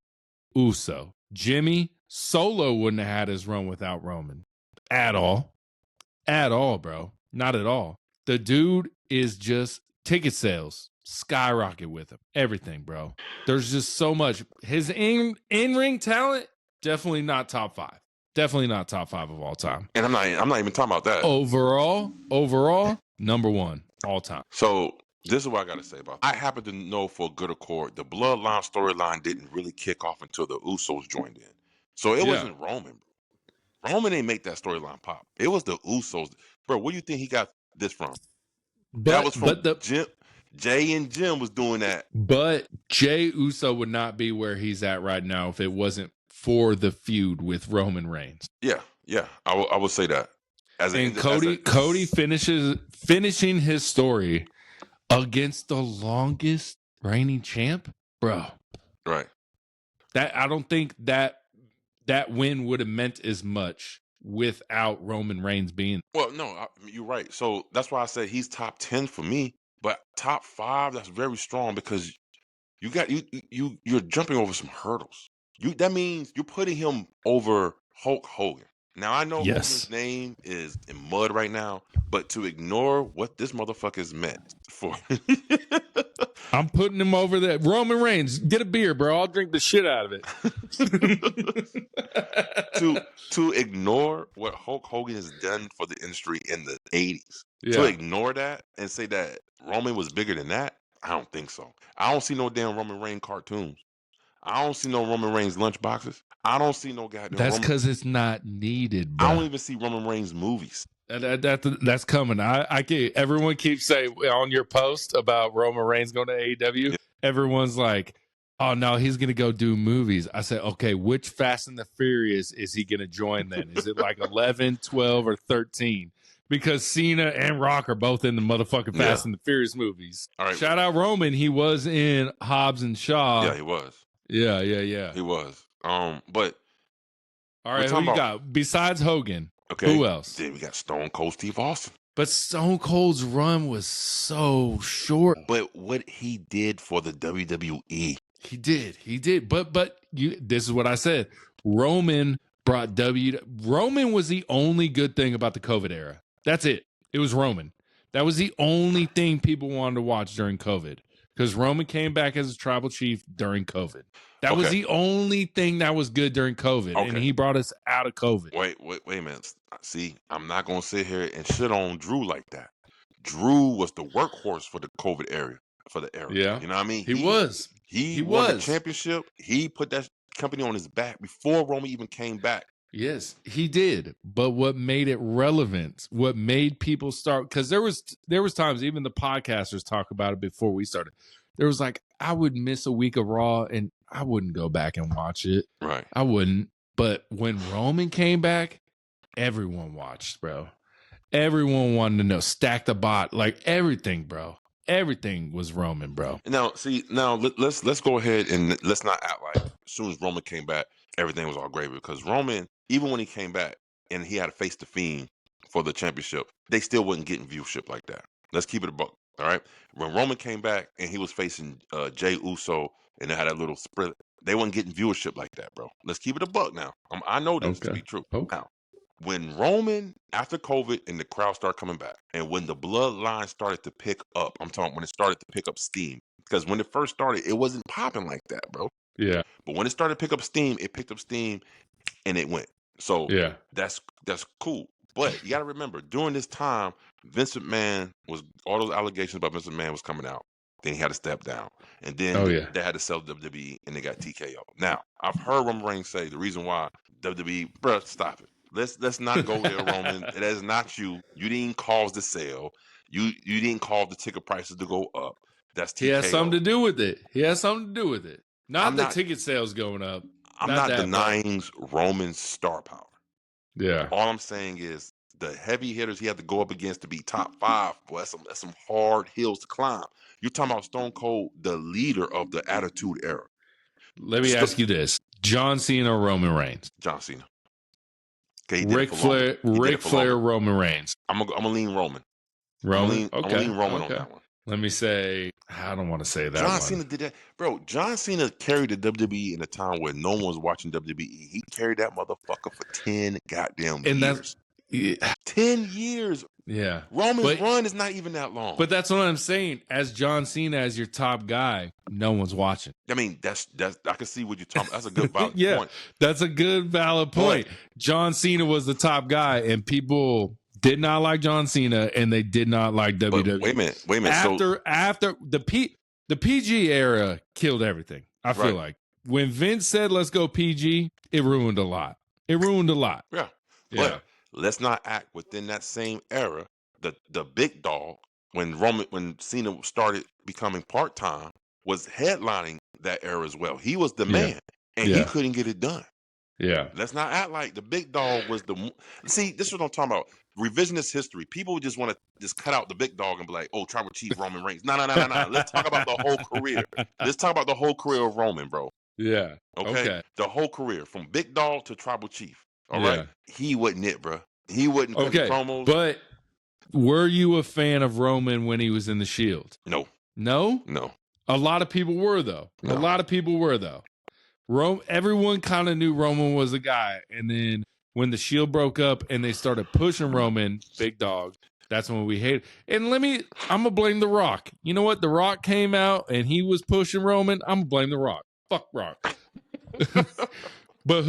[SPEAKER 2] Uso. Jimmy Solo wouldn't have had his run without Roman. At all. At all, bro. Not at all. The dude is just ticket sales. Skyrocket with him. Everything, bro. There's just so much. His in-ring talent, definitely not top 5. Definitely not top 5 of all time.
[SPEAKER 1] And I'm not even talking about that.
[SPEAKER 2] Overall, number 1 all time.
[SPEAKER 1] So this is what I got to say about that. I happen to know for good accord, the Bloodline storyline didn't really kick off until the Usos joined in. So it wasn't Roman. Roman didn't make that storyline pop. It was the Usos. Bro, where do you think he got this from? That was from Jim. Jay and Jim was doing that.
[SPEAKER 2] But Jey Uso would not be where he's at right now if it wasn't for the feud with Roman Reigns.
[SPEAKER 1] Yeah. I would say that.
[SPEAKER 2] Cody finishing his story against the longest reigning champ, bro.
[SPEAKER 1] Right.
[SPEAKER 2] That I don't think that win would have meant as much without Roman Reigns being.
[SPEAKER 1] Well, no, you're right. So that's why I said he's top 10 for me, but top 5, that's very strong because you're jumping over some hurdles. That means you're putting him over Hulk Hogan. Now I know Hogan's name is in mud right now, but to ignore what this motherfucker's meant for
[SPEAKER 2] I'm putting him over there. Roman Reigns, get a beer, bro. I'll drink the shit out of it.
[SPEAKER 1] to ignore what Hulk Hogan has done for the industry in the 80s. To ignore that and say that Roman was bigger than that, I don't think so. I don't see no damn Roman Reigns cartoons. I don't see no Roman Reigns lunchboxes. I don't see no goddamn.
[SPEAKER 2] That's because it's not needed, bro.
[SPEAKER 1] I don't even see Roman Reigns movies.
[SPEAKER 2] That's coming. Everyone keeps saying on your post about Roman Reigns going to AEW, everyone's like, oh no, he's going to go do movies. I said, okay, which Fast and the Furious is he going to join then? Is it like 11, 12, or 13? Because Cena and Rock are both in the motherfucking Fast and the Furious movies.
[SPEAKER 1] All right.
[SPEAKER 2] Shout out Roman. He was in Hobbs and Shaw.
[SPEAKER 1] Yeah, he was.
[SPEAKER 2] Yeah.
[SPEAKER 1] He was. But
[SPEAKER 2] All right, who you got? Besides Hogan,
[SPEAKER 1] okay,
[SPEAKER 2] who else?
[SPEAKER 1] Then we got Stone Cold Steve Austin.
[SPEAKER 2] But Stone Cold's run was so short.
[SPEAKER 1] But what he did for the WWE.
[SPEAKER 2] He did. But this is what I said. Roman brought Roman was the only good thing about the COVID era. That's it. It was Roman. That was the only thing people wanted to watch during COVID. Because Roman came back as a tribal chief during COVID. That was the only thing that was good during COVID. Okay. And he brought us out of COVID.
[SPEAKER 1] Wait a minute. See, I'm not going to sit here and shit on Drew like that. Drew was the workhorse for the COVID era. Yeah. You know what I mean?
[SPEAKER 2] He was.
[SPEAKER 1] He won the championship. He put that company on his back before Roman even came back.
[SPEAKER 2] Yes, he did. But what made it relevant, what made people start, because there was times, even the podcasters talk about it before we started. There was like, I would miss a week of Raw and I wouldn't go back and watch it.
[SPEAKER 1] Right.
[SPEAKER 2] I wouldn't. But when Roman came back, everyone watched, bro. Everyone wanted to know. Stack the bot, like everything, bro. Everything was Roman, bro.
[SPEAKER 1] Now, let's go ahead and let's not act like as soon as Roman came back, everything was all gravy. Because Roman, even when he came back and he had to face the Fiend for the championship, they still wasn't getting viewership like that. Let's keep it a buck, all right? When Roman came back and he was facing Jey Uso and they had that little split, they wasn't getting viewership like that, bro. Let's keep it a buck now. I know this to be true.
[SPEAKER 2] Okay.
[SPEAKER 1] Now, when Roman, after COVID and the crowd started coming back, and when the bloodline started to pick up, I'm talking when it started to pick up steam, because when it first started, it wasn't popping like that, bro.
[SPEAKER 2] Yeah.
[SPEAKER 1] But when it started to pick up steam, it picked up steam and it went. So
[SPEAKER 2] yeah,
[SPEAKER 1] that's cool. But you got to remember, during this time, Vince McMahon all those allegations about Vince McMahon was coming out. Then he had to step down. And then they had to sell WWE and they got TKO. Now, I've heard Roman Reigns say the reason why WWE, bro, stop it. Let's not go there, Roman. That is not you. You didn't cause the sale. You didn't cause the ticket prices to go up. That's TKO.
[SPEAKER 2] He has something to do with it. Not the ticket sales going up.
[SPEAKER 1] I'm not denying Roman's star power.
[SPEAKER 2] Yeah.
[SPEAKER 1] All I'm saying is the heavy hitters he had to go up against to be top 5. Boy, that's some hard hills to climb. You're talking about Stone Cold, the leader of the Attitude Era.
[SPEAKER 2] Let me ask you this: John Cena or Roman Reigns?
[SPEAKER 1] John Cena.
[SPEAKER 2] Okay, Ric Flair, Roman Reigns.
[SPEAKER 1] I'm gonna lean Roman.
[SPEAKER 2] Roman.
[SPEAKER 1] I'm gonna lean Roman on that one.
[SPEAKER 2] Let me say, I don't want to say that.
[SPEAKER 1] John Cena did that, bro. John Cena carried the WWE in a time where no one was watching WWE. He carried that motherfucker for 10 goddamn years. 10 years.
[SPEAKER 2] Yeah.
[SPEAKER 1] Roman's run is not even that long.
[SPEAKER 2] But that's what I'm saying. As John Cena, as your top guy, no one's watching.
[SPEAKER 1] I mean, that's I can see what you're talking about. That's a good valid point.
[SPEAKER 2] That's a good valid point. John Cena was the top guy, and people did not like John Cena, and they did not like WWE.
[SPEAKER 1] Wait a minute.
[SPEAKER 2] After the PG era killed everything. I feel like when Vince said, "Let's go PG," it ruined a lot.
[SPEAKER 1] Yeah. But let's not act within that same era. The big dog, when Cena started becoming part-time, was headlining that era as well. He was the man, and he couldn't get it done.
[SPEAKER 2] Yeah. Let's
[SPEAKER 1] not act like the big dog was the... See, this is what I'm talking about. Revisionist history. People just want to just cut out the big dog and be like, oh, tribal chief Roman Reigns. No. Let's talk about the whole career. Let's talk about the whole career of Roman, bro.
[SPEAKER 2] Yeah.
[SPEAKER 1] Okay? The whole career, from big dog to tribal chief. All right? He wasn't it, bro. He wasn't cutting promos.
[SPEAKER 2] But were you a fan of Roman when he was in the Shield?
[SPEAKER 1] No.
[SPEAKER 2] No?
[SPEAKER 1] No.
[SPEAKER 2] A lot of people were, though. Everyone kind of knew Roman was a guy. And then when the Shield broke up and they started pushing Roman, big dog, that's when we hated. And I'm going to blame The Rock. You know what? The Rock came out and he was pushing Roman. I'm going to blame The Rock. Fuck Rock. But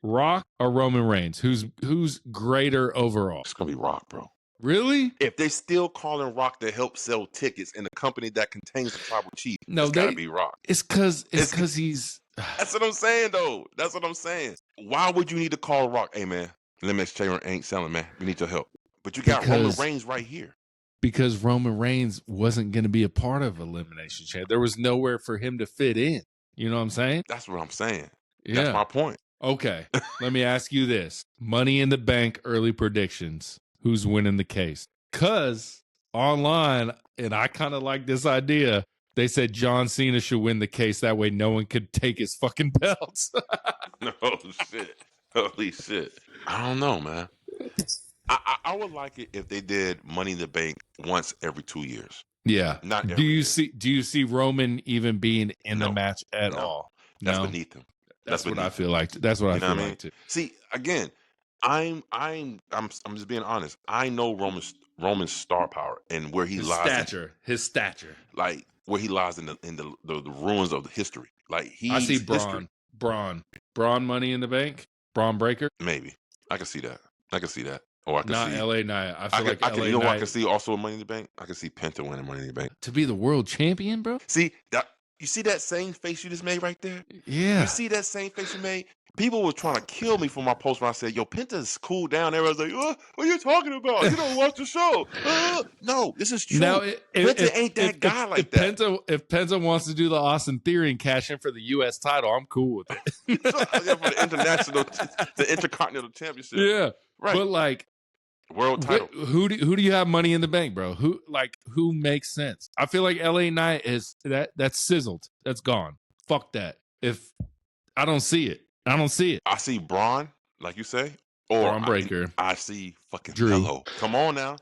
[SPEAKER 2] Rock or Roman Reigns? Who's greater overall?
[SPEAKER 1] It's going to be Rock, bro.
[SPEAKER 2] Really?
[SPEAKER 1] If they still calling Rock to help sell tickets in a company that contains the tribal chief, it's got to be Rock.
[SPEAKER 2] It's because he's...
[SPEAKER 1] That's what I'm saying, though. That's what I'm saying. Why would you need to call Rock? Hey, man, Limits Chamber ain't selling, man. We need your help. But you got Roman Reigns right here.
[SPEAKER 2] Because Roman Reigns wasn't going to be a part of Elimination Chamber. There was nowhere for him to fit in. You know what I'm saying?
[SPEAKER 1] That's what I'm saying.
[SPEAKER 2] Yeah.
[SPEAKER 1] That's my point.
[SPEAKER 2] Okay. Let me ask you this. Money in the Bank early predictions. Who's winning the case? Because online, and I kind of like this idea, they said John Cena should win the case. That way no one could take his fucking belts.
[SPEAKER 1] No shit. Holy shit! I don't know, man. I would like it if they did Money in the Bank once every 2 years.
[SPEAKER 2] Yeah.
[SPEAKER 1] Not
[SPEAKER 2] Do
[SPEAKER 1] every
[SPEAKER 2] you
[SPEAKER 1] year.
[SPEAKER 2] see Roman even being in the
[SPEAKER 1] No,
[SPEAKER 2] match at
[SPEAKER 1] no.
[SPEAKER 2] all?
[SPEAKER 1] That's
[SPEAKER 2] No.
[SPEAKER 1] beneath him.
[SPEAKER 2] That's what I
[SPEAKER 1] beneath him.
[SPEAKER 2] feel like. That's what I
[SPEAKER 1] You know
[SPEAKER 2] feel
[SPEAKER 1] what I mean?
[SPEAKER 2] like too.
[SPEAKER 1] See, again, I'm just being honest. I know Roman's star power and where he
[SPEAKER 2] His
[SPEAKER 1] lies,
[SPEAKER 2] stature.
[SPEAKER 1] like where he lies in the ruins of the history. Like
[SPEAKER 2] I see
[SPEAKER 1] he's history.
[SPEAKER 2] Braun Money in the Bank, Braun Breaker,
[SPEAKER 1] Maybe I can see that. I can see that. Or I can
[SPEAKER 2] not
[SPEAKER 1] see.
[SPEAKER 2] LA Knight. I feel like
[SPEAKER 1] I can.
[SPEAKER 2] LA
[SPEAKER 1] You know what I can
[SPEAKER 2] Knight
[SPEAKER 1] see also in Money in the Bank. I can see Penta winning Money in the Bank.
[SPEAKER 2] to be the world champion, bro.
[SPEAKER 1] See that? You see that same face you just made right there?
[SPEAKER 2] Yeah.
[SPEAKER 1] You see that same face you made? People were trying to kill me for my post when I said, "Yo, Penta's cooled down." Everyone's like, "What are you talking about? You don't watch the show." No, this is true.
[SPEAKER 2] Now,
[SPEAKER 1] Penta ain't that guy like that.
[SPEAKER 2] If Penta wants to do the Austin Theory and cash in for the U.S. title, I'm cool with it.
[SPEAKER 1] Yeah, for the Intercontinental Championship.
[SPEAKER 2] Yeah,
[SPEAKER 1] right.
[SPEAKER 2] But like,
[SPEAKER 1] world title.
[SPEAKER 2] Who do you have Money in the Bank, bro? Who makes sense? I feel like LA Knight is that's sizzled. That's gone. Fuck that. If I don't see it, I don't see it.
[SPEAKER 1] I see Braun, like you say, or
[SPEAKER 2] Braun Breaker.
[SPEAKER 1] I see fucking
[SPEAKER 2] Drew.
[SPEAKER 1] Melo. Come on now.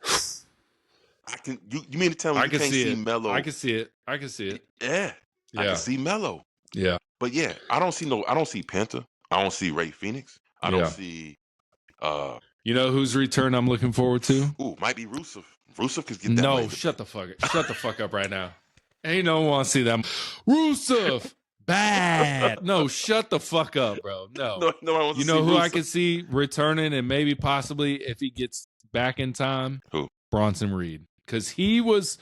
[SPEAKER 1] I can. You mean to tell me you can't see Melo?
[SPEAKER 2] I can see it. I can see it.
[SPEAKER 1] Yeah. I can see Melo.
[SPEAKER 2] Yeah.
[SPEAKER 1] But yeah, I don't see Penta. I don't see Ray Phoenix. I don't see.
[SPEAKER 2] You know whose return I'm looking forward to?
[SPEAKER 1] Ooh, might be Rusev. Rusev could get that.
[SPEAKER 2] No, shut the fuck up right now. Ain't no one want to see that. Rusev, bad. No, shut the fuck up, bro. No one wants to see who Rusev. I can see returning and maybe possibly if he gets back in time?
[SPEAKER 1] Who?
[SPEAKER 2] Bronson Reed. Because he was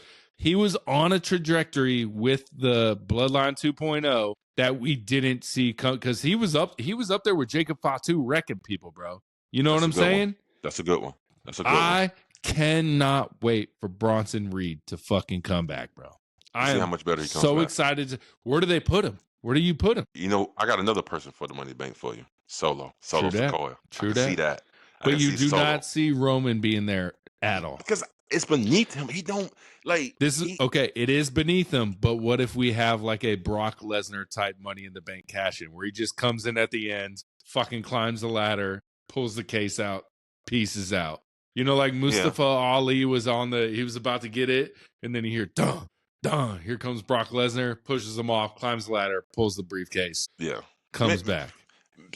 [SPEAKER 2] on a trajectory with the Bloodline 2.0 that we didn't see come because he was up there with Jacob Fatu wrecking people, bro. You know what I'm saying?
[SPEAKER 1] That's a good one.
[SPEAKER 2] I cannot wait for Bronson Reed to fucking come back, bro. I am
[SPEAKER 1] how much better he comes
[SPEAKER 2] so
[SPEAKER 1] back.
[SPEAKER 2] excited. Where do they put him? Where do you put him?
[SPEAKER 1] You know, I got another person for the Money in the Bank for you. Solo Sikoa.
[SPEAKER 2] True
[SPEAKER 1] that. See that.
[SPEAKER 2] But you do not see Roman being there at all.
[SPEAKER 1] Because it's beneath him. He don't like
[SPEAKER 2] this is okay. It is beneath him, but what if we have like a Brock Lesnar type Money in the Bank cash in where he just comes in at the end, fucking climbs the ladder, pulls the case out, pieces out. You know, like Mustafa Ali was he was about to get it, and then you hear dun dun. Here comes Brock Lesnar, pushes him off, climbs the ladder, pulls the briefcase.
[SPEAKER 1] Yeah,
[SPEAKER 2] comes back.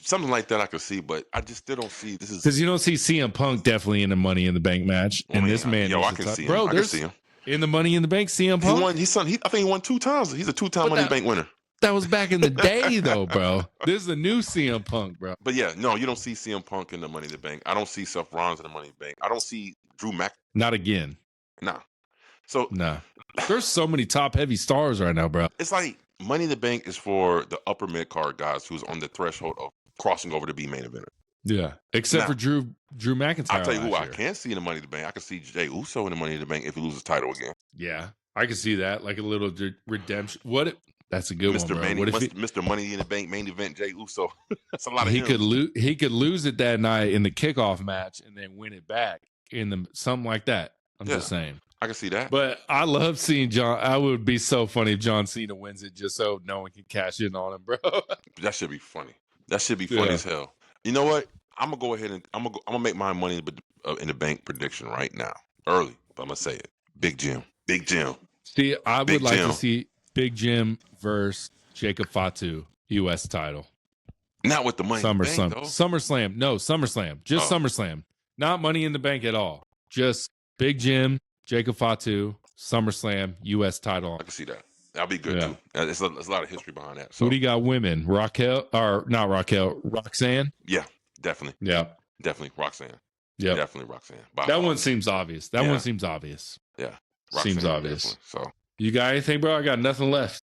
[SPEAKER 1] Something like that I could see, but I just still don't see this is
[SPEAKER 2] because you don't see CM Punk definitely in the Money in the Bank match. And this man,
[SPEAKER 1] I can see him.
[SPEAKER 2] Bro,
[SPEAKER 1] I can see him
[SPEAKER 2] in the Money in the Bank. CM Punk.
[SPEAKER 1] I think he won 2 times. He's a 2-time Money in the Bank winner.
[SPEAKER 2] That was back in the day, though, bro. This is a new CM Punk, bro.
[SPEAKER 1] But yeah, no, you don't see CM Punk in the Money in the Bank. I don't see Seth Rollins in the Money in the Bank. I don't see Drew Mac.
[SPEAKER 2] Not again.
[SPEAKER 1] Nah. So
[SPEAKER 2] there's so many top heavy stars right now, bro.
[SPEAKER 1] It's like Money in the Bank is for the upper mid card guys who's on the threshold of crossing over to be main eventer.
[SPEAKER 2] Yeah, except for Drew McIntyre.
[SPEAKER 1] I'll tell you who I can see in the Money in the Bank. I can see Jey Uso in the Money in the Bank if he loses title again.
[SPEAKER 2] Yeah, I can see that, like a little redemption. That's a good one, bro.
[SPEAKER 1] Mr. Money in the Bank main event Jey Uso. That's a lot of.
[SPEAKER 2] He could lose it that night in the kickoff match and then win it back in something like that. I'm just saying.
[SPEAKER 1] I can see that.
[SPEAKER 2] But I love seeing John. I would be so funny if John Cena wins it just so no one can cash in on him, bro.
[SPEAKER 1] That should be funny. That should be funny as hell. You know what? I'm gonna go ahead and I'm gonna make my Money in the Bank prediction right now, early. But I'm gonna say it. Big Jim.
[SPEAKER 2] See, I would like to see Big Jim versus Jacob Fatu U.S. title.
[SPEAKER 1] Not with the Money in the Bank, though.
[SPEAKER 2] SummerSlam. No, SummerSlam. Just SummerSlam. Not Money in the Bank at all. Just Big Jim, Jacob Fatu, SummerSlam, U.S. title.
[SPEAKER 1] I can see that. That'll be good too. There's a lot of history behind that. So.
[SPEAKER 2] Who do you got women? Roxanne?
[SPEAKER 1] Yeah, definitely.
[SPEAKER 2] Yeah.
[SPEAKER 1] Definitely Roxanne.
[SPEAKER 2] Yeah.
[SPEAKER 1] Definitely Roxanne.
[SPEAKER 2] That one seems obvious. One seems obvious.
[SPEAKER 1] Yeah.
[SPEAKER 2] Roxanne, seems obvious.
[SPEAKER 1] Definitely. So
[SPEAKER 2] you got anything, bro? I got nothing left.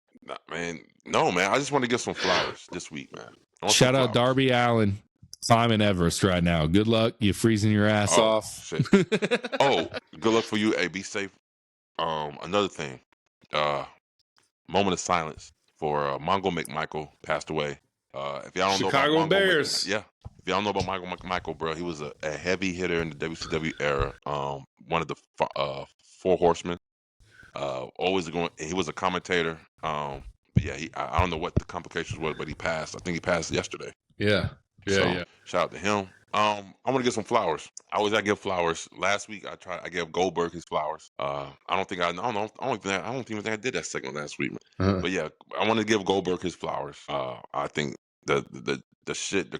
[SPEAKER 1] No, man. I just want to get some flowers this week, man.
[SPEAKER 2] Shout out Darby Allin. Climbing Everest right now. Good luck. You're freezing your ass off.
[SPEAKER 1] Shit. Good luck for you. Hey, be safe. Another thing. Moment of silence for Mongo McMichael passed away. If y'all don't know
[SPEAKER 2] Chicago
[SPEAKER 1] about
[SPEAKER 2] Bears.
[SPEAKER 1] If y'all don't know about Mongo McMichael, bro, he was a heavy hitter in the WCW era. One of the 4 horsemen. He was a commentator. But yeah, I don't know what the complications were, but he passed. I think he passed yesterday.
[SPEAKER 2] Yeah.
[SPEAKER 1] Shout out to him. I want to give some flowers. I always gotta give flowers. Last week I gave Goldberg his flowers. I don't think I don't know. I don't even think I did that segment last week. But yeah, I want to give Goldberg his flowers. I think the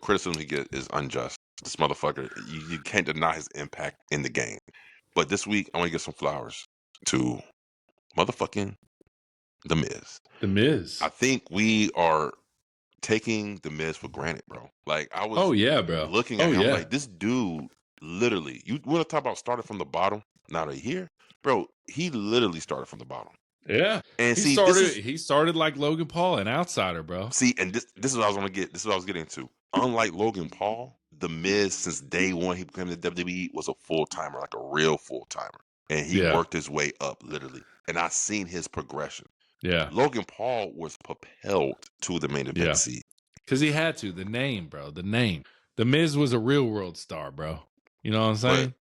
[SPEAKER 1] criticism he gets is unjust. This motherfucker, you can't deny his impact in the game. But this week I want to give some flowers to motherfucking The Miz.
[SPEAKER 2] The Miz.
[SPEAKER 1] I think we are taking The Miz for granted, bro. Like I was
[SPEAKER 2] bro.
[SPEAKER 1] looking at him, I'm like, this dude literally, you want to talk about started from the bottom, not a year? Bro, he literally started from the bottom.
[SPEAKER 2] Yeah.
[SPEAKER 1] And
[SPEAKER 2] he started like Logan Paul, an outsider, bro.
[SPEAKER 1] See, and this is what I was gonna get. This is what I was getting to. Unlike Logan Paul, The Miz, since day one he became the WWE, was a full-timer, like a real full-timer. And he worked his way up, literally. And I seen his progression. Yeah. Logan Paul was propelled to the main event seat.
[SPEAKER 2] Because he had to. The name, bro. The name. The Miz was a real world star, bro. You know what I'm saying?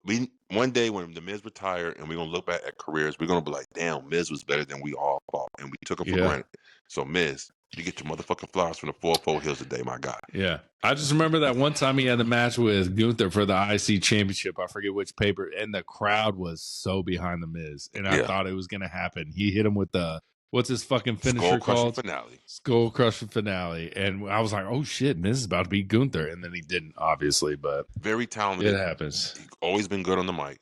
[SPEAKER 1] But one day when The Miz retired and we're going to look back at careers, we're going to be like, damn, Miz was better than we all thought. And we took him for granted. So, Miz, you get your motherfucking flowers from the 404 Hills today, my guy.
[SPEAKER 2] Yeah. I just remember that one time he had the match with Gunther for the IC championship. I forget which paper. And the crowd was so behind The Miz. And I thought it was going to happen. He hit him with the, what's his fucking finisher called? Skull Crusher Finale. And I was like, oh shit, Miz is about to beat Gunther. And then he didn't, obviously. But
[SPEAKER 1] very talented.
[SPEAKER 2] It happens.
[SPEAKER 1] He's always been good on the mic.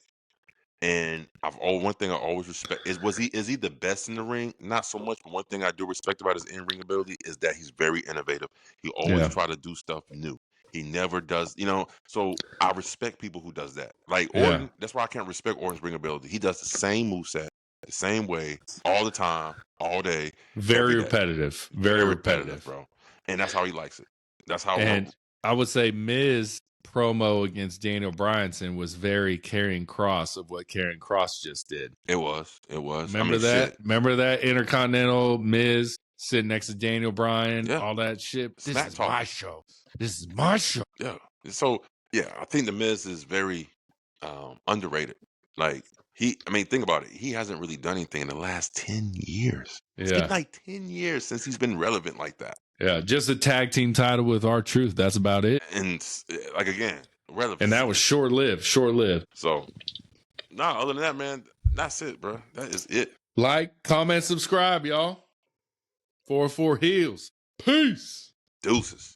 [SPEAKER 1] And one thing I always respect is he the best in the ring? Not so much, but one thing I do respect about his in-ring ability is that he's very innovative. He always try to do stuff new. He never does, so I respect people who does that. Like Orton, that's why I can't respect Orton's ring ability. He does the same moveset, the same way, all the time, all day.
[SPEAKER 2] Very repetitive. Very repetitive,
[SPEAKER 1] bro. And that's how he likes it. That's how
[SPEAKER 2] I would say Miz promo against Daniel Bryanson was very Karrion Kross of what Karrion Kross just did.
[SPEAKER 1] It was.
[SPEAKER 2] Remember that? Shit. Remember that Intercontinental Miz sitting next to Daniel Bryan, all that shit. This is my show. This is my show.
[SPEAKER 1] Yeah. So I think the Miz is very underrated. Like think about it. He hasn't really done anything in the last 10 years. It's been like 10 years since he's been relevant like that.
[SPEAKER 2] Yeah, just a tag team title with R-Truth. That's about it.
[SPEAKER 1] And again, relevant.
[SPEAKER 2] And that was short-lived.
[SPEAKER 1] So, other than that, man, that's it, bro. That is it.
[SPEAKER 2] Like, comment, subscribe, y'all. 404 Heels. Peace.
[SPEAKER 1] Deuces.